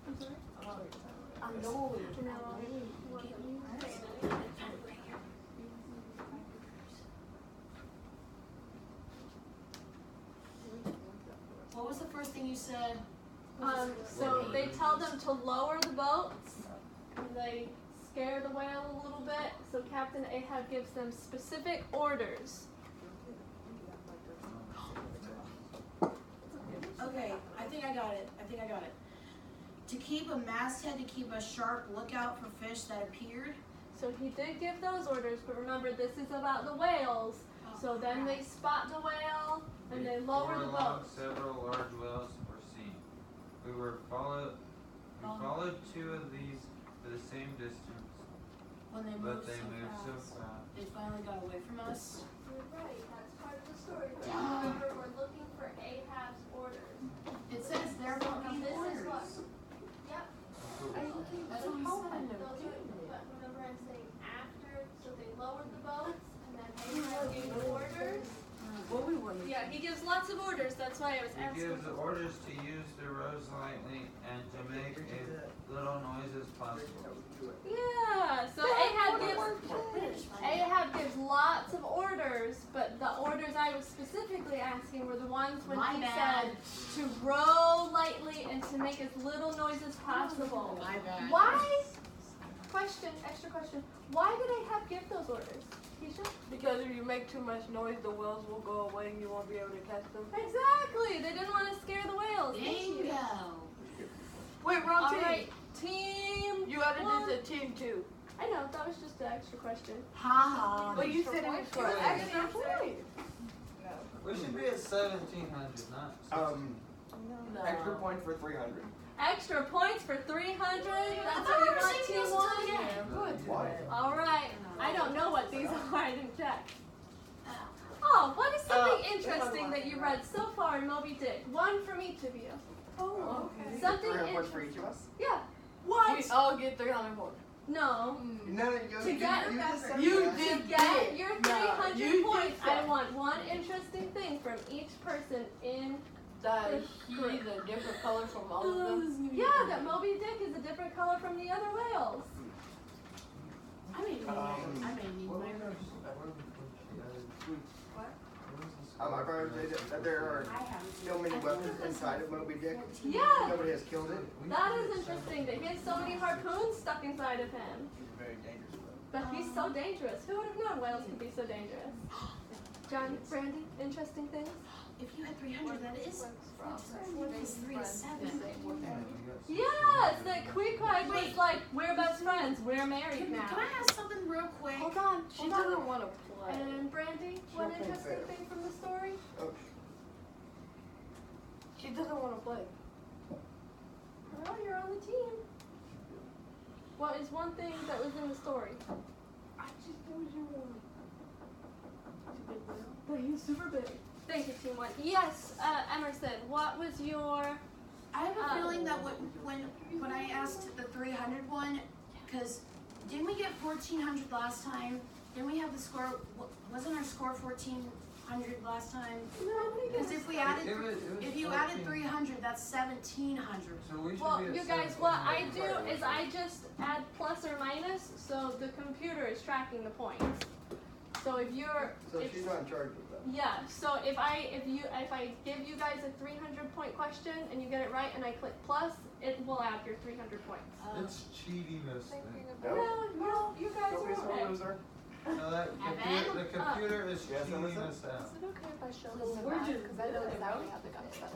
I'm sorry? I know. No. What are you saying? What was the first thing you said? So they tell them to lower the boats, and they scare the whale a little bit, so Captain Ahab gives them specific orders. Okay, I think I got it. To keep a masthead, to keep a sharp lookout for fish that appeared. So he did give those orders, but remember, this is about the whales. So then they spot the whale, and they lower the Before long, boat. several large whales were seen. We followed 2 of these for the same distance, When they but moved they so moved so fast. fast. They finally got away from us. You're right, that's part of the story. But remember, we're looking for Ahab's orders. It says they're looking This is what. orders. Yep. That's what I'm saying. Those are, but remember, I'm saying after, so they lowered the boats, and then Ahab gave orders. What we want to Yeah, he gives lots of orders. That's why I was He asking. gives orders to use the rows lightly and to make as little noise as possible. Yeah. So Ahab gives lots of orders, but the orders I was specifically asking were the ones when My he bad. said to row lightly and to make as little noise as possible. My bad. Why? Extra question. Why did Ahab give those orders? Keisha? Because if you make too much noise, the whales will go away and you won't be able to catch them. Exactly. They didn't want to scare the whales. Thank you. Bingo. Wait, wrong All team. right, team. You added one. this to team 2. I know. That was just an extra question. Ha ha. But you said it was for extra point. We should be at 1700, not. No. Extra point for 300. Extra points for 300. That's what you want, team 1. Why? All right. I don't know what these are. I didn't check. Oh, what is something interesting that you read so far in Moby Dick? One from each of you. Oh, okay. Something 300 points for interesting. each of us? Yeah. We all get 300 points. No. No, To get- You To did get your 300 you points, did I that. want one interesting thing from each person in. That he's a different color from all of them. Yeah, that Moby Dick is a different color from the other whales. I may need I've heard that there are so many weapons inside of Moby Dick. Yeah. Nobody has killed it. That is interesting that he has so many harpoons stuck inside of him. He's very dangerous. But he's so dangerous. Who would have known whales could be so dangerous? John, Brandy, interesting things? If you had 300, that is 3 to 7. Yes, that Queequeg was like, we're best friends, we're married Can now. I ask something real quick? Hold on, She hold on. doesn't want to play. And Brandy, one She'll play interesting fair. thing from the story? Oh, She doesn't want to play. Well, you're on the team. What is one thing that was in the story? I just told you one. But he's super big. Thank you, Team One. Yes, Emerson, what was your... I have a feeling that when I asked the 300 one, because didn't we get 1,400 last time? Didn't we have the score, wasn't our score 1,400 last time? Because if we added, if you added 300, that's 1,700. So we should Well, be at you guys, 7. what I do is I just add plus or minus, so the computer is tracking the points. So if you're, So if, she's not in charge of that. yeah. So if I give you guys a 300 point question and you get it right, and I click plus, it will add your 300 points. It's cheating us thing. No, you guys Don't be are so okay. loser. No, that computer, the computer is cheating us out. Is it okay if I show them the map? Because I know they already have the gun stuff.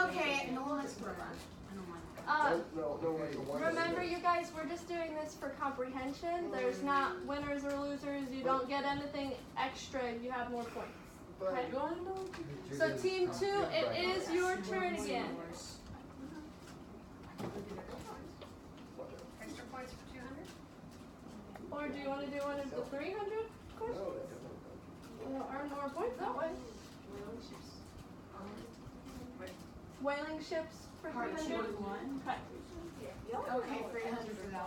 Okay, no, let's put it on. I don't want that. No, like a one. Remember, you guys, we're just doing this for comprehension. There's not winners or losers. You don't get anything extra if you have more points. Okay. So team 2, it is your turn again. Extra points for 200? Or do you want to do one of the 300 questions? We'll earn more points that way. Whaling ships for 300. Okay. Okay, 300 for that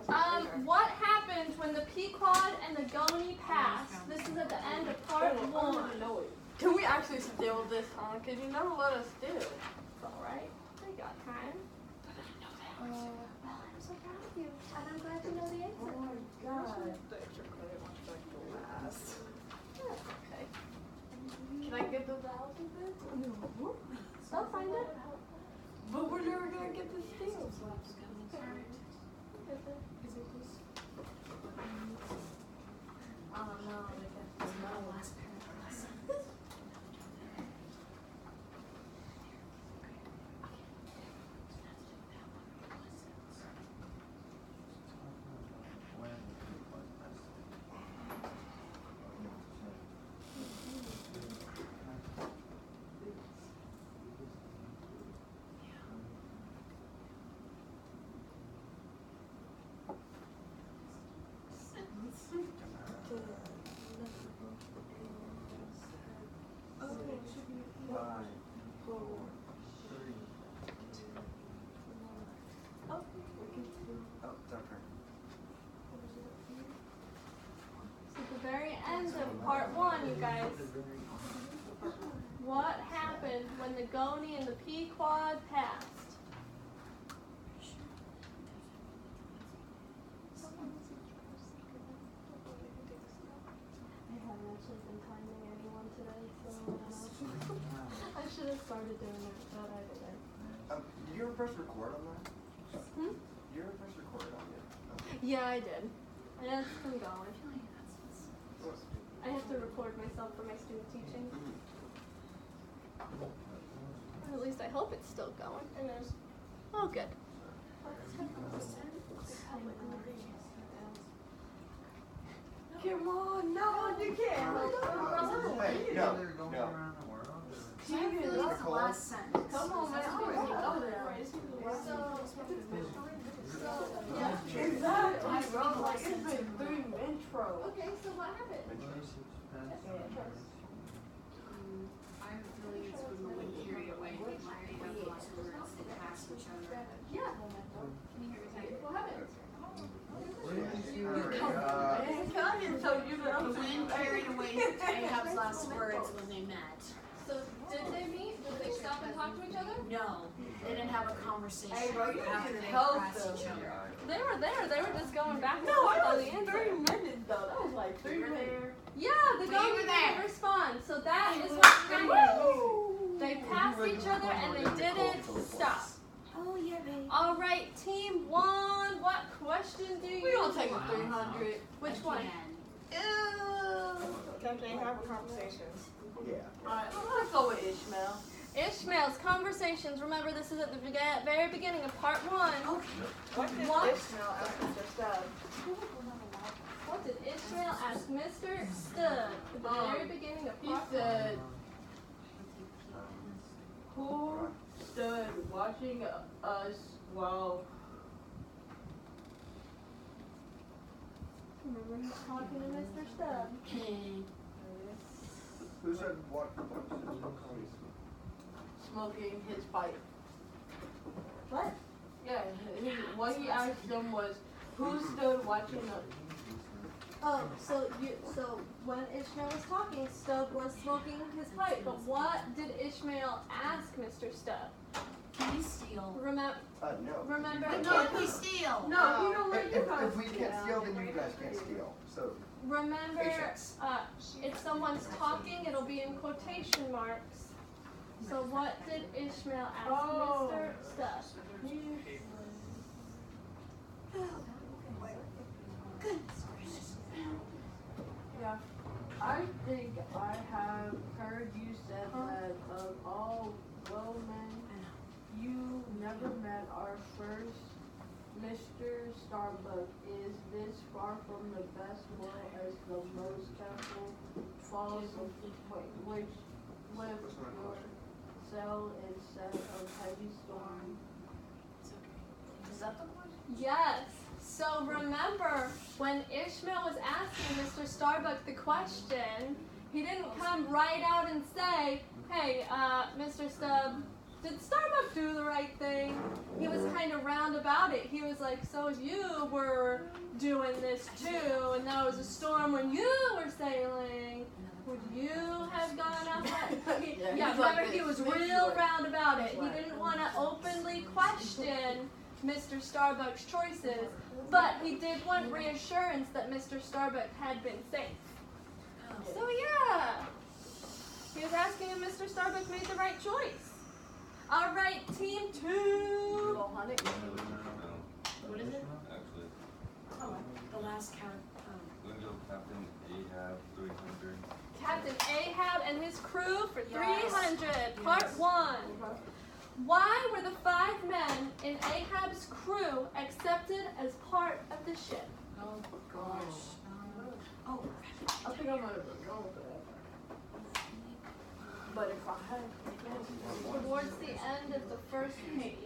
one. What happened when the Pequod and the Goni passed? This is at the end of part 1. Can we actually deal with this, huh? Because you never let us do. It's alright. We got time. Well, I'm so proud of you. And I'm glad you know the answer. Oh my god. Okay. Can I get the thousand then? No. They'll find it. But we're never gonna get this deal. Oh no, very end of part 1, you guys. What happened when the Goni and the Pequod passed? I haven't actually been timing anyone today, so I should have started doing it, but I didn't. Did you ever press record on that? Hmm? Did you ever press record on it? Yeah, I did. And it's been going. I have to record myself for my student teaching. Or at least I hope it's still going. It is. Oh, good. Come on, no, you can't. Hey, They're going around the world. I feel like it's the last sentence. Come on, man. I'm ready to go there. Exactly, bro. Like, it's been 3 intro. Okay, so what happened? I have a feeling it's when the wind carried away. They have lots of words that pass each other. Yeah. Can you hear me? What happened? I didn't tell you that. The wind carried away Ahab's last words when they met. So, did they meet? Did they stop and talk to each other? No, they didn't have a conversation Hey, bro, you after can they help passed them. each other. They were there. They were just going back and No, forth it on was the answer. 3 minutes though. That was like 3 minutes. Yeah, the We Goni were didn't there. respond. So that is what happened. They passed each other and they didn't stop. Oh yeah, baby. All right, team 1. What question do you We don't take a want? 300. Which one? Ew. Can they have conversations? Yeah. Alright, let's go with Ishmael. Ishmael's conversations. Remember, this is at the very beginning of part 1. Okay. What did What? Ishmael ask Mr. Stubbs? What did Ishmael ask Mr. Stud at the very beginning of He part 1? said, who stood watching us while... Remember, he's talking to Mr. Stud. Who said what? Smoking his pipe. What? Yeah, what he asked them was, Who stood watching us? Oh, so when Ishmael was talking, Stubb was smoking his pipe. But what did Ishmael ask Mr. Stubb? Can we steal? Remember? No. Remember? Can we steal? No, you don't let you guys If we can't steal, then you guys can't steal. So. Remember, Patience. if someone's talking, it'll be in quotation marks. So what did Ishmael ask Mr. Stubb? Yeah. I think I have heard you said that of all well men you never met our first Mr. Starbuck. Is this far from the best world as the most careful falls which lift your sail instead of heavy storm? Is that the question? Yes. So remember, when Ishmael was asking Mr. Starbuck the question, he didn't come right out and say, hey, Mr. Stubb, did Starbuck do the right thing? He was kind of round about it. He was like, so you were doing this too, and there was a storm when you were sailing. Would you have gone up that? Yeah, remember, he was real round about it. He didn't want to openly question Mr. Starbuck's choices, but he did want reassurance that Mr. Starbuck had been safe. So yeah, he was asking if Mr. Starbuck made the right choice. All right, team 2. What is it? Actually, Oh, the last count. Window Captain Ahab 300. Captain Ahab and his crew for Yes. 300, part 1. Why were the 5 men in Ahab's crew accepted as part of the ship? Oh gosh. I think I might have been wrong for that. But if I had Towards the end of the first page.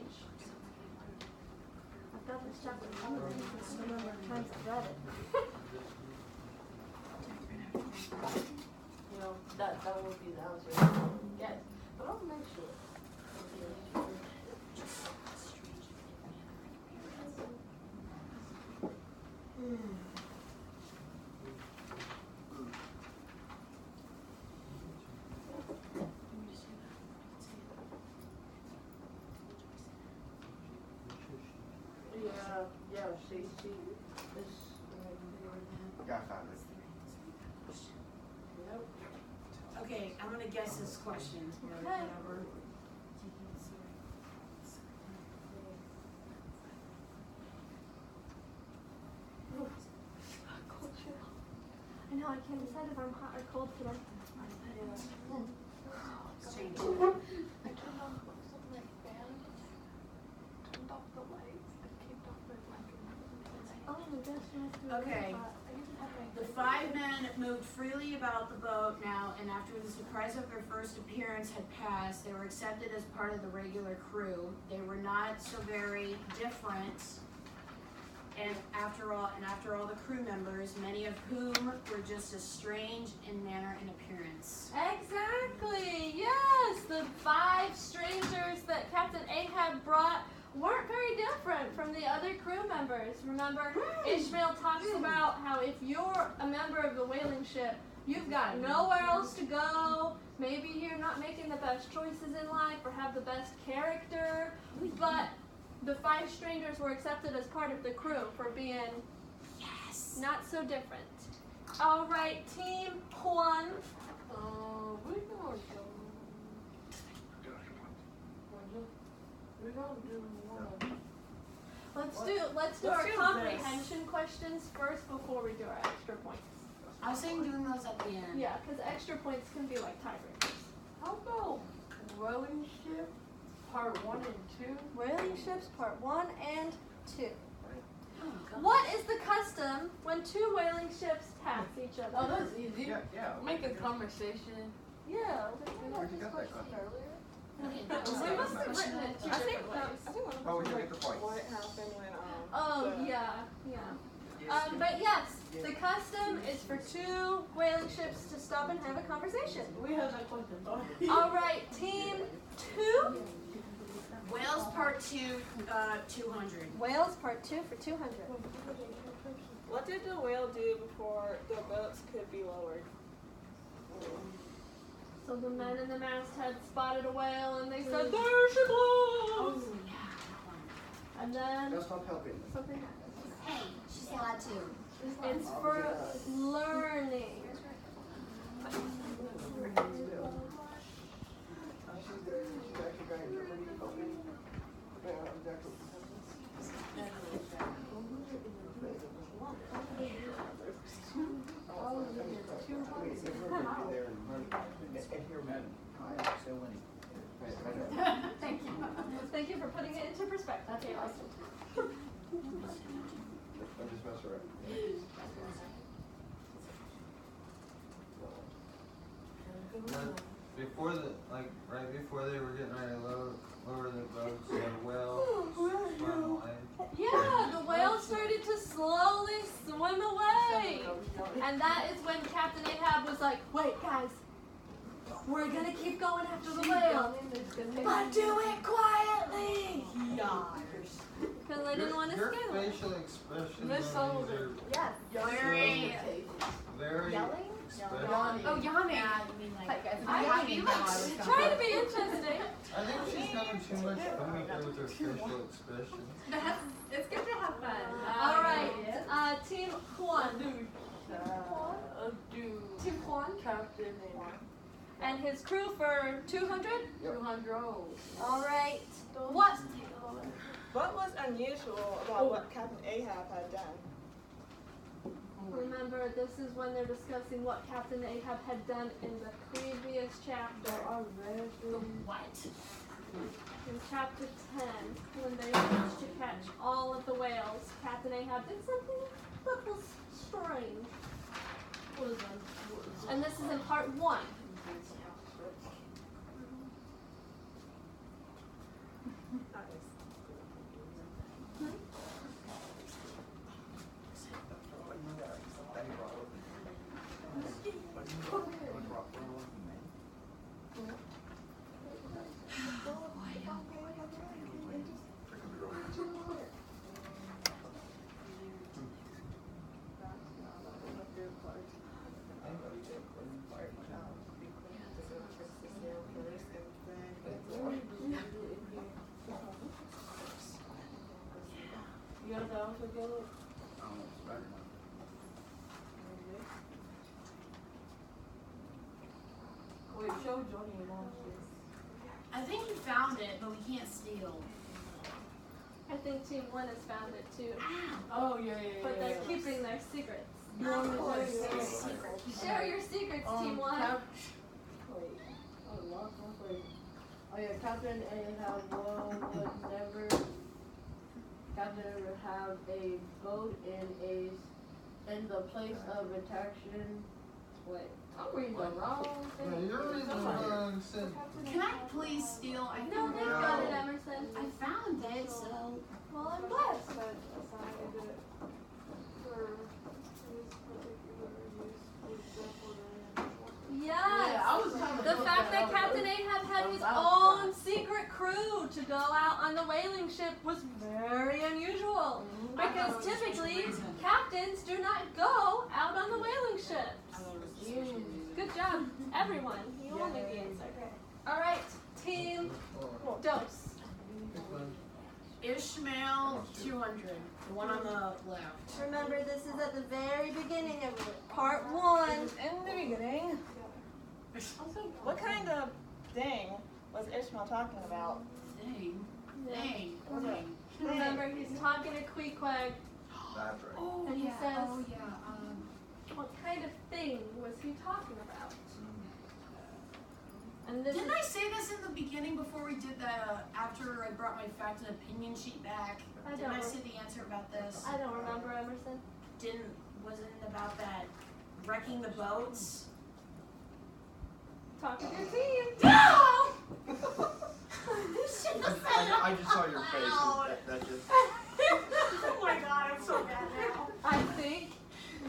I've got this chapter covered because the number of times I've read it. you know, that would be the answer. Yes. But I'll make sure. Yeah, she this Yeah, I found it. yep. Okay, I'm gonna guess this question or Okay. whatever. I know, I can't decide if I'm hot or cold today. It's changed. I turned on something like fan, turned off the lights, and kicked off my blanket. Oh my gosh, you must be Okay. really hot. I even had my The 5 men moved freely about the boat now, and after the surprise of their first appearance had passed, they were accepted as part of the regular crew. They were not so very different, and after all the crew members, many of whom were just as strange in manner and appearance. Exactly, yes! The 5 strangers that Captain Ahab brought weren't very different from the other crew members. Remember, Ishmael talks about how if you're a member of the whaling ship, you've got nowhere else to go. Maybe you're not making the best choices in life or have the best character, but the 5 strangers were accepted as part of the crew for being not so different. All right, team 1. We're gonna do one. Let's do our comprehension questions first before we do our extra points. I was saying doing those at the end. Yeah, because extra points can be like tiebreakers. How about whaling ship part 1 and 2? Whaling ships part 1 and 2. Oh, God. What is the custom when 2 whaling ships pass each other? Oh, that's easy. Yeah. Making conversation. Yeah. Where'd you get that question? Okay, that was We like must the have question. written it 2 I think different that, ways. I think one of Oh, we them can was make the like points. what happened when Oh, the- yeah. But yes, the custom is for 2 whaling ships to stop and have a conversation. We have that question. All right, team 2. Whales Part 2, 200. Whales part 2 for 200. What did the whale do before the boats could be lowered? So the men in the masthead spotted a whale and they said, there she blows! And then Now stop helping. something happened. Hey, she's allowed to. It's for learning. She's actually going to Germany helping. Thank you. Thank you for putting it into perspective. Okay, awesome. I'm just messing around. Before right before they were getting ready to lower the boats, the whale swam away. Yeah, the whale started to slowly swim away. And that is when Captain Ahab was like, wait guys, we're gonna keep going after the whale, but do it quietly. Because I didn't want to Your scare them. facial expressions Miss on these Sullivan. Yes. Very. very Yelling? expressive. Oh, yawning. Yeah, I mean like. Trying to be interesting. I think she's having too much fun with her facial expressions. It's good to have fun. All right, Team Juan. Team Juan. Captain Ahab. And his crew for 200? 200. All right. What? What was unusual about what Captain Ahab had done? Remember, this is when they're discussing what Captain Ahab had done in the previous chapter. What? In chapter 10, when they managed to catch all of the whales, Captain Ahab did something that was strange. And this is in part 1. You gotta go to go. Wait, show Johnny along, please. I think you found it, but we can't steal. I think Team 1 has found it too. Oh, yeah. But they're keeping their secrets. Of course. Share your secrets, Team 1. Wait. Oh, lost one place. Oh yeah, Captain Ahab would never have a boat in the place of attraction. Wait, I'm reading the wrong thing. No, you're reading the wrong sentence. Can I please steal? I No, think they've got it, Emerson. I found it, so. Well, I'm blessed. But assigned it for this particular use, example, Yes. I was kind of The fact that Captain Ahab had his own secret crew to go out on the whaling ship was very unusual. Because typically, captains do not go out on the whaling ships. Good job, everyone. You all knew the answer. All right, Team Dose. Ishmael 200, the one on the left. Remember, this is at the very beginning of part 1. In the beginning. What kind of thing was Ishmael talking about? Dang. Remember, he's talking to Queequeg, That's right. Oh, and he yeah. says, Oh, yeah. what kind of thing was he talking about? And this Didn't is, I say this in the beginning before we did that, after I brought my fact and opinion sheet back? Didn't I say the answer about this? I don't remember, Emerson. Wasn't it about that wrecking the boats? Talk with your team. No! I just saw your face. That just. Oh my god, I'm so bad now. I think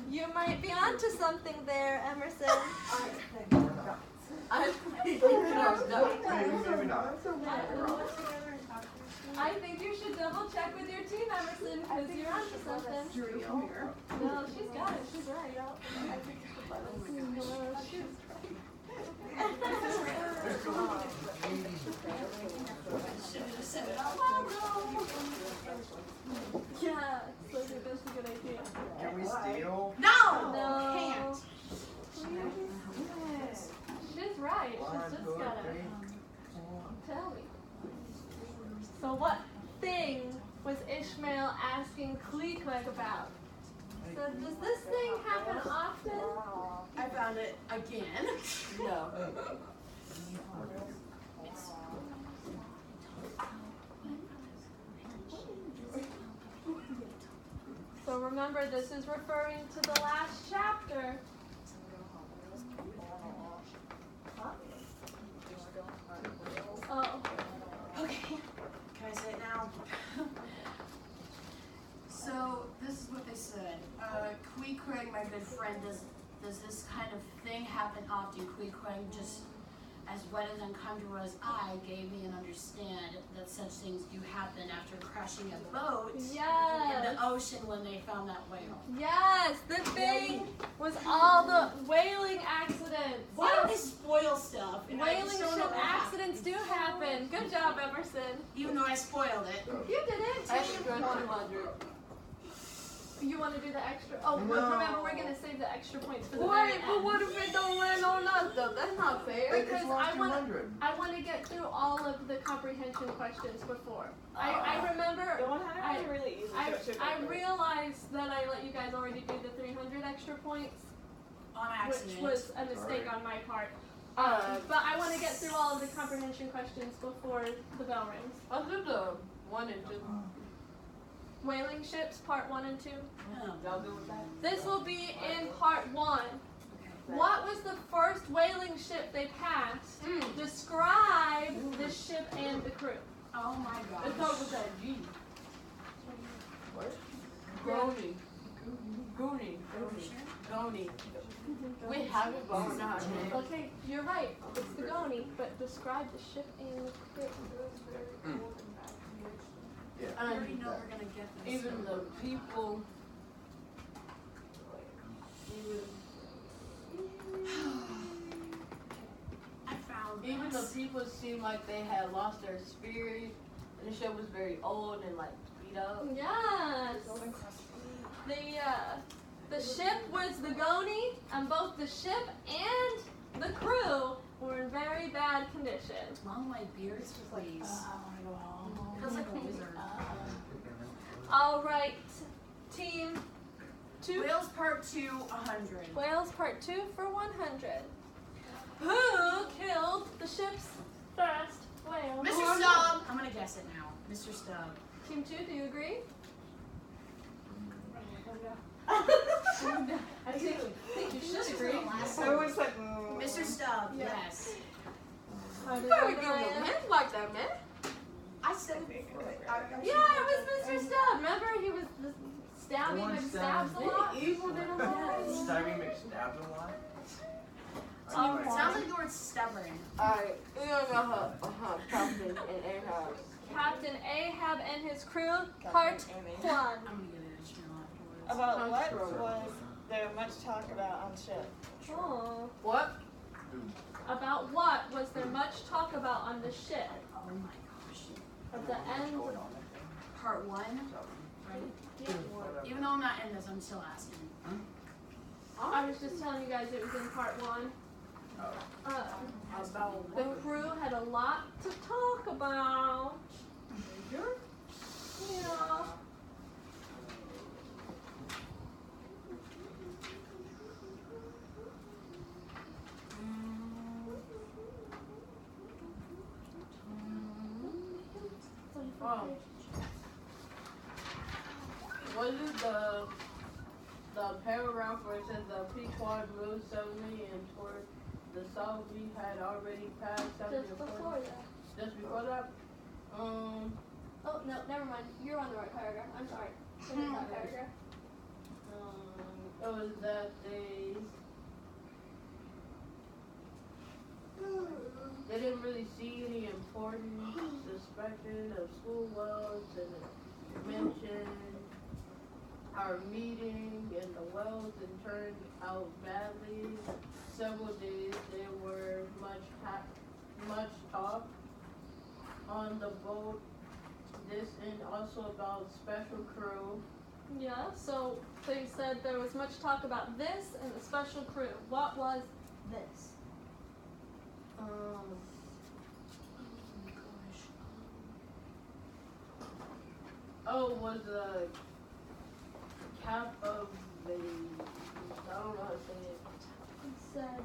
you might be onto something there, Emerson. Maybe not. I think double check with your team, Emerson, because you're onto something. No, she's got it. She's right. I think it's the button. No, she's yeah, so I think that's a good idea. Can we steal? No! No. Can't. She's right. One, She's just two, gotta three. tell me. So what thing was Ishmael asking Kleekweg about? So does this thing happen often? I found it again. No. So remember, this is referring to the last chapter. Oh. Okay. Can I say it now? So this is what they said. Queequeg, my good friend, does this kind of thing happen often? Queequeg, just as wedded and conjure as I, gave me an understand that such things do happen after crashing a boat in Yes. the ocean when they found that whale. Yes, the thing was all the whaling accidents. Why don't they spoil stuff? And I Whaling just don't know ship what happened. accidents do happen. Good job, Emerson. Even though I spoiled it. You didn't. Extra 200. You want to do the extra? Oh, No. remember, we're going to save the extra points for the Wait, very but end. what if it don't land on us though? That's not fair. Because It's lost I want 200. I want to get through all of the comprehension questions before. I remember The 100 I- was really easy. I, so it should I go quick. realized that I let you guys already do the 300 extra points, On accident. which was a mistake on my part. But I want to get through all of the comprehension questions before the bell rings. I'll do the 1 and 2. Whaling ships, part 1 and 2. Y'all good with that? This will be in part 1. What was the first whaling ship they passed? Describe the ship and the crew. Oh my Let's gosh. talk with that G. Goonie. Goonie. Goonie. We have a bone in our hand. Okay, you're right. It's the Goni, but describe the ship and the crew. Yeah. I already know we're gonna get this. Even the people. I found Even the this. people seemed like they had lost their spirit, and the ship was very old and like beat up. Yes. The ship was the Goni, and both the ship and the crew were in very bad condition. Long my beards, please. Feels like a wizard. All right, team 2. Whales part 2, 100. Whales part 2 for 100. Who killed the ship's first whale? Mr. Stubb! I'm gonna guess it now. Mr. Stubb. Team 2, do you agree? I think you should agree. I was like, Mr. Stubb, Yeah. yes. How did Gotta I give know him it? hints like that, man. I said it. Yeah, it was Mr. Stubb. Remember, he was the stabby The one McStabs a stabbing. lot. Evil did a lot. Stabby McStabs a lot? It sounds like the word stubborn. Alright, we gonna go Captain and Ahab. Captain Ahab and his crew, part 1. I'm gonna get an Ishmael afterwards. about what Controller. was there much talk about on ship? Oh. What? About what was there much talk about on the ship? Oh my gosh. At the end. Part 1, right? Even though I'm not in this, I'm still asking. I was just telling you guys it was in part 1. About The crew had a lot to talk about. Yeah. Was it the paragraph where it says the Pequod moved suddenly and toward the south we had already passed Just before that. Just before that? Oh, no, never mind. You're on the right paragraph. I'm sorry. Finish that paragraph. It was that they didn't really see any importance suspected of school wells and mentioned our meeting and the wells and turned out badly. Several days there were much talk on the boat. This and also about special crew. Yeah, so they said there was much talk about this and the special crew. What was this? Was the cap of the, I don't know how to say it. It said,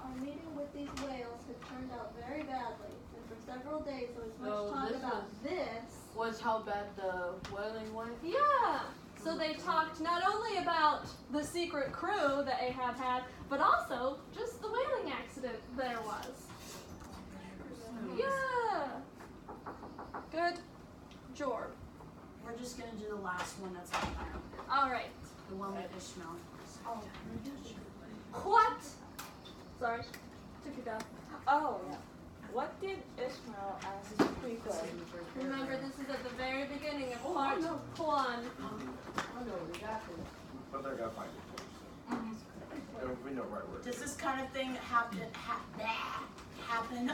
our meeting with these whales had turned out very badly, and for several days there was much talk about this. Was how bad the whaling went? Yeah! So they talked not only about the secret crew that Ahab had, but also just the whaling accident there was. Yeah! Good job. We're just gonna do the last one that's on there. Alright. The one with Ishmael. What? Sorry. Took you down. Oh, yeah. What did Ishmael ask to speak of? Remember, this is at the very beginning of part 1. I know, we got this. But they're gonna find it. We know right where. Does this kind of thing happen often?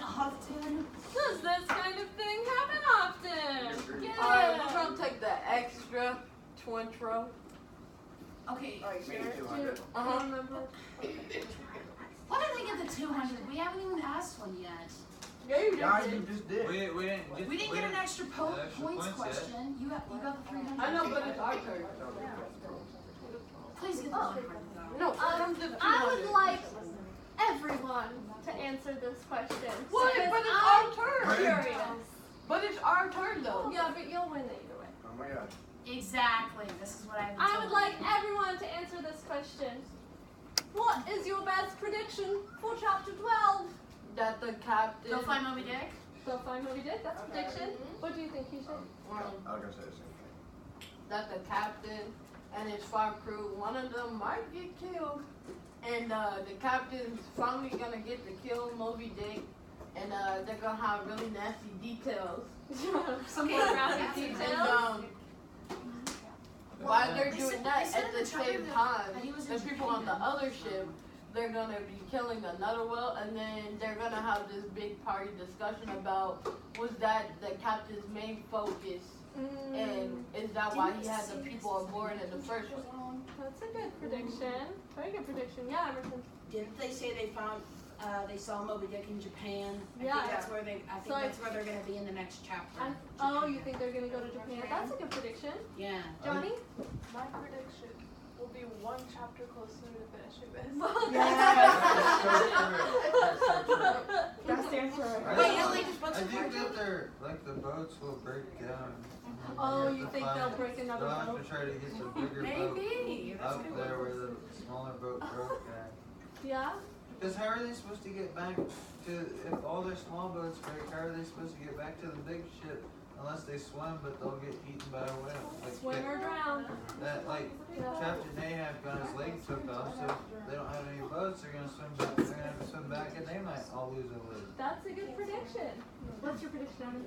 Does this kind of thing happen often? Yeah. Alright, we're gonna take the extra twin row. Okay. Are you Maybe sure? 200. Remember? What did they get the 200? We haven't even asked one yet. Yeah, you Yeah, did. you just did. We didn't We didn't get an extra extra points points yet. question. You got the 300. I know, but it's our turn. Please get the 100. No, come to the I would 200. like everyone to answer this question. Why? Because But it's I'm our turn. curious. But it's our turn though. Yeah, but you'll win either way. Oh my god. Exactly. This is what I've been I told. would like everyone to answer this question. What is your best prediction for chapter 12? That the captain. Go find Moby Dick. So find what we did. That's a prediction. What do you think, Keisha? I was gonna say the same thing. That the captain and his 5 crew, one of them might get killed, and the captain's finally gonna get to kill Moby Dick, and they're gonna have really nasty details. Some Okay. more graphic And details. while they're They doing said- that, they said at in the the chapter same that time, he was the in people on the Japan. other ship, they're gonna be killing another whale, and then they're gonna have this big party discussion about was that the captain's main focus, and is that why he had the people on board in the first place? That's a good prediction. Very good prediction. Yeah, Emerson. Didn't they say they found, they saw Moby Dick in Japan? Yeah. I think that's where So I- that's where they're gonna be in the next chapter. Oh, you think they're gonna go to Japan? That's a good prediction. Yeah. Johnny? My prediction will be one chapter closer to finishing this. That stands for I Wait, think- Ellie, what's I the think part? that they're like the boats will break down. Oh, you Have to think find- they'll break another They'll have boat? to try to get the bigger boat Maybe. That's a up good there one. where the smaller boat broke at. Yeah? Because how are they supposed to get back to, if all their small boats break, how are they supposed to get back to the big ship unless they swim, but they'll get eaten by a whale? Like, Swim or drown. that, like, Yeah. Captain Ahab got his leg took off, so if they don't have any boats, they're gonna swim back, they're gonna have to swim back, and they might all lose a leg. That's a good prediction. What's your prediction, Adam?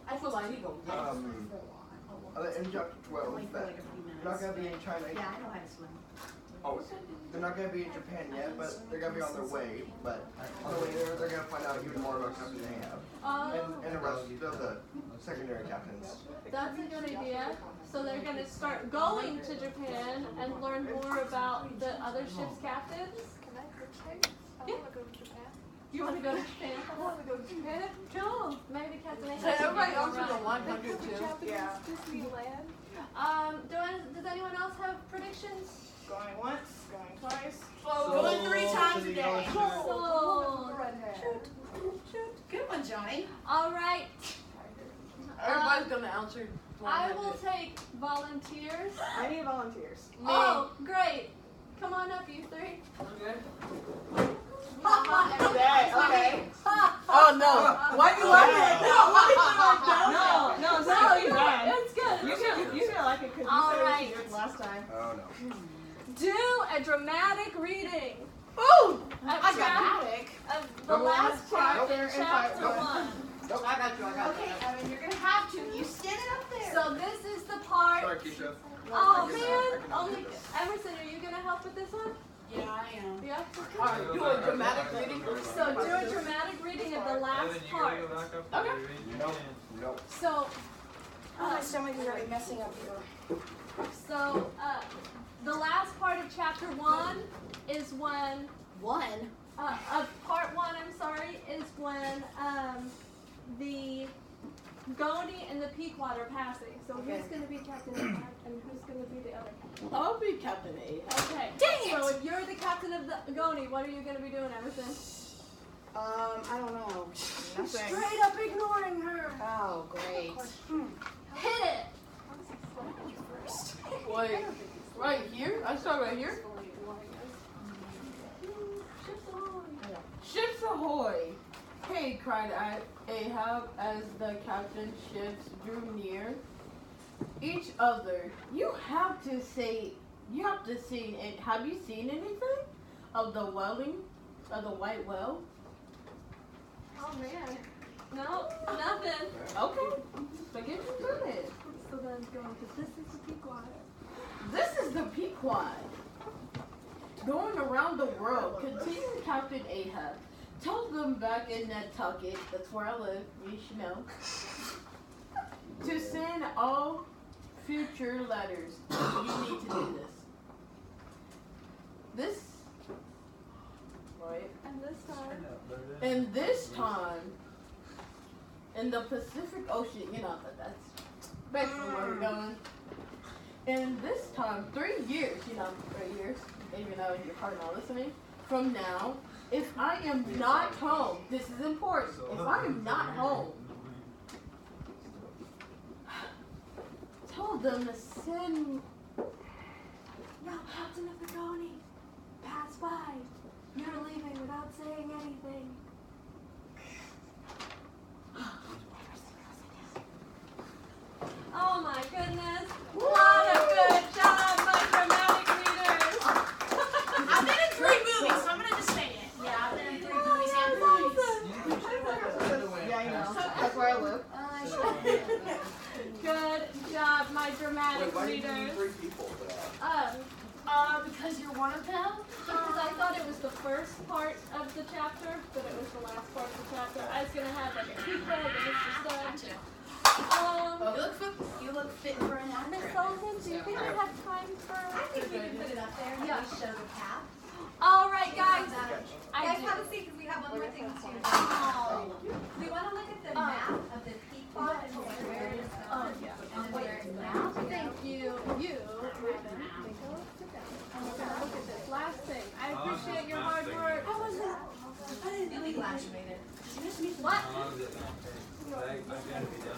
I feel like he gonna get In chapter 12, Only for that like a few minutes. they're not gonna be in China. Yeah, I know how to swim. Oh, they're not gonna be in Japan yet, but they're gonna be on their way. But on the way there, they're gonna find out even more about Captain Ahab and the rest of the secondary captains. That's a good idea. So they're gonna start going to Japan and learn more about the other ship's captains. Can I participate? I Yeah. want to go to Japan. You wanna go to Japan? I want to go to Japan. Cool. Maybe Captain Ahab. So everybody can go else is a around. 100 too. Yeah. Disneyland. Does anyone else have predictions? Going once, going twice. Going 3 times a day. Sold. Redhead. Good one, Johnny. All right. Everybody's gonna answer. I will take volunteers. I need volunteers. Oh, great. Come on up, you 3. Okay. Oh no! Why you like that? No, you it's good. You feel like it because you All said it right. was yours last time. Oh no. Do a dramatic reading. Ooh! Of Dramatic. of the last chapter, chapter Nope. 1. I got you. Okay, Evan, you're gonna have to. You stand it up there. So this is the part Sorry, Keisha. Oh I can man, only only do this. Emerson, are you gonna help with this one? Yeah, I am. Yeah. Alright, do a dramatic reading. So do a dramatic reading of the last Evan, you part. gotta go back up there. Okay. You read your Nope. hand. Nope. So, Oh, my stomach is already messing up here. the last part of chapter 1 is when One. of part 1, I'm sorry, is when the Goni and the Pequod are passing. So who's gonna be Captain Ahab and who's gonna be the other? I'll be Captain Ahab. Okay. Dang So if you're the captain of the Goni, what are you gonna be doing, Emerson? I don't know. Nothing. Straight up ignoring her. Oh, great. Hit it! Wait, right here? I start right here? Ships ahoy! Hey, cried Ahab as the captain's ships drew near each other. You have to see it. Have you seen anything of the white whale? Oh man. No, nothing. Okay, so get to it. So then go, because this is the Pequod. This is the Pequod. Going around the world, continued Captain Ahab. Tell them back in Nantucket, that's where I live, you should know, to send all future letters. You need to do this. Right? And this time. Stand up, brother. And this time, in the Pacific Ocean, you know, that's basically where we're going. And this time, 3 years, 3 years, even though you're probably not listening, from now, if I am not home, this is important, if I am not home, tell them to send, Now, Captain of the Goni, pass by. You're leaving without saying anything. Oh my goodness. What a good job, my dramatic readers. I've been in 3 movies, so I'm gonna just say it. Yeah, I've been in 3 movies and movies. Yeah, I know. That's where I live. Good job, my dramatic Why do you need readers. 3 people for that? Because you're one of them? Because I thought it was the first part of the chapter, but it was the last part of the chapter. I was gonna have like a prequel and Mr. Stud. You look fit for an Miss actor. Sullivan, do you think we have time for? I think we can put it up there and Yeah. we show the path. All right, guys. I Guys, do. have a seat because we have one more thing to do. Oh. We want to look at the map of the Pequod and where it is going. And where it's going. Thank you. You. Look at this last thing. I appreciate your hard work. How was that? Really glad you made it. What? How long is it gonna take? I gotta be done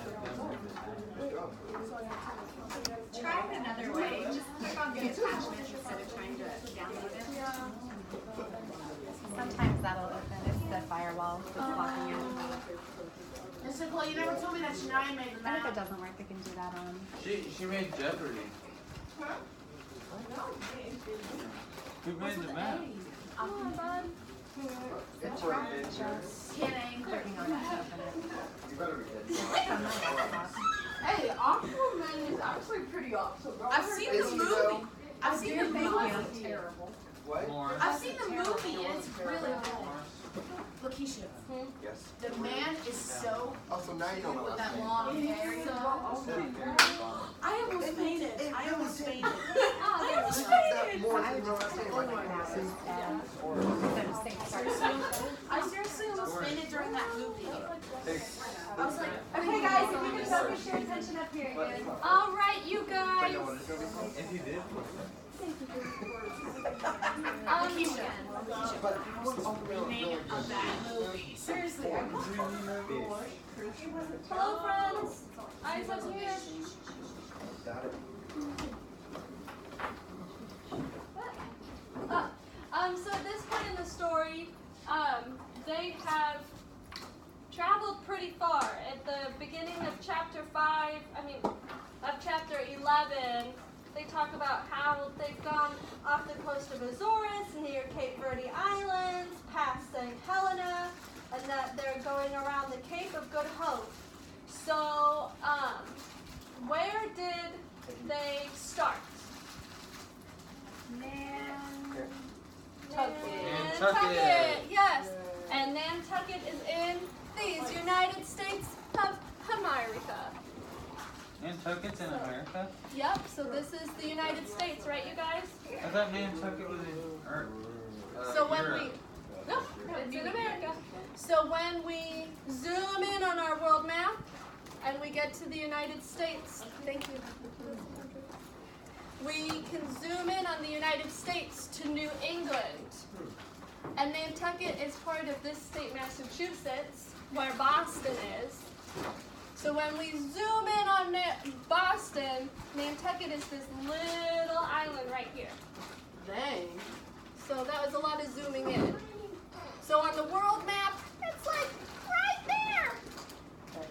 Try it another way. Just click on the attachment instead of trying to download it. Sometimes that'll open if the firewall is blocking it. Miss Nicole, you never told me that Shania made the And if map. it doesn't work, we can do that on. She made Jeopardy. Who made the map? Come on, bud. It's right in here. Kidding. Clicking on that to open it. You better be kidding. Hey, Aquaman is actually pretty awesome. I've seen Is the he movie. though? I've seen the movie. Terrible. What? Lawrence. I've seen the movie and it's really good. Lakeisha, Yes. the man is so Oh, so now you know my with last that name. long hair. I almost fainted. I almost fainted. That more than your last name. That was, instead of saying sorry. I seriously almost fainted during that movie. I was like, Okay, guys, if you can focus your attention up here again. All right, you guys. If you did. Lakeisha, the name of that movie. Seriously, I was Hello, friends. Eyes up here. Got it. So at this point in the story, they have traveled pretty far. At the beginning of chapter 5, of chapter 11, they talk about how they've gone off the coast of Azores, near Cape Verde Islands, past St. Helena, and that they're going around the Cape of Good Hope. So, where did they start? Nantucket, yes. And Nantucket is in these United States of America. Nantucket's in America? Yep, so this is the United States, right, you guys? I thought Nantucket was in So when Europe. no, it's in America. So when we zoom in on our world map and we get to the United States, thank you. We can zoom in on the United States to New England. And Nantucket is part of this state, Massachusetts, where Boston is. So when we zoom in on Boston, Nantucket is this little island right here. Dang. So that was a lot of zooming in. So on the world map, it's like right there.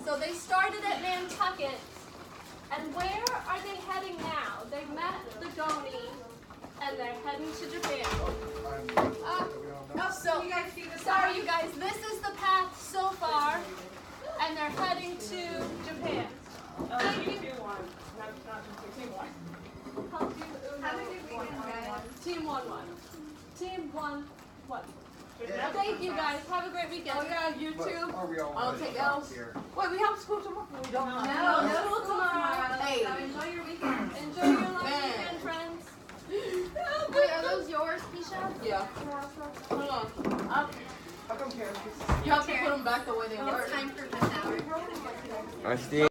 So they started at Nantucket. And where are they heading now? They met the Goni and they're heading to Japan. So, sorry you guys, this is the path so far. And they're heading to Japan. Team 1-1. Team 1-1. Thank you guys. Have a great weekend. Oh yeah, you too. I'll take L's. Wait, we have school tomorrow. We don't have No school tomorrow. Hey. So enjoy your weekend. Enjoy your long weekend, friends. Wait, are those yours, Keisha? Yeah. Hold on. How come Karen? You have to put them back the way they were. It's time for this hour. I see.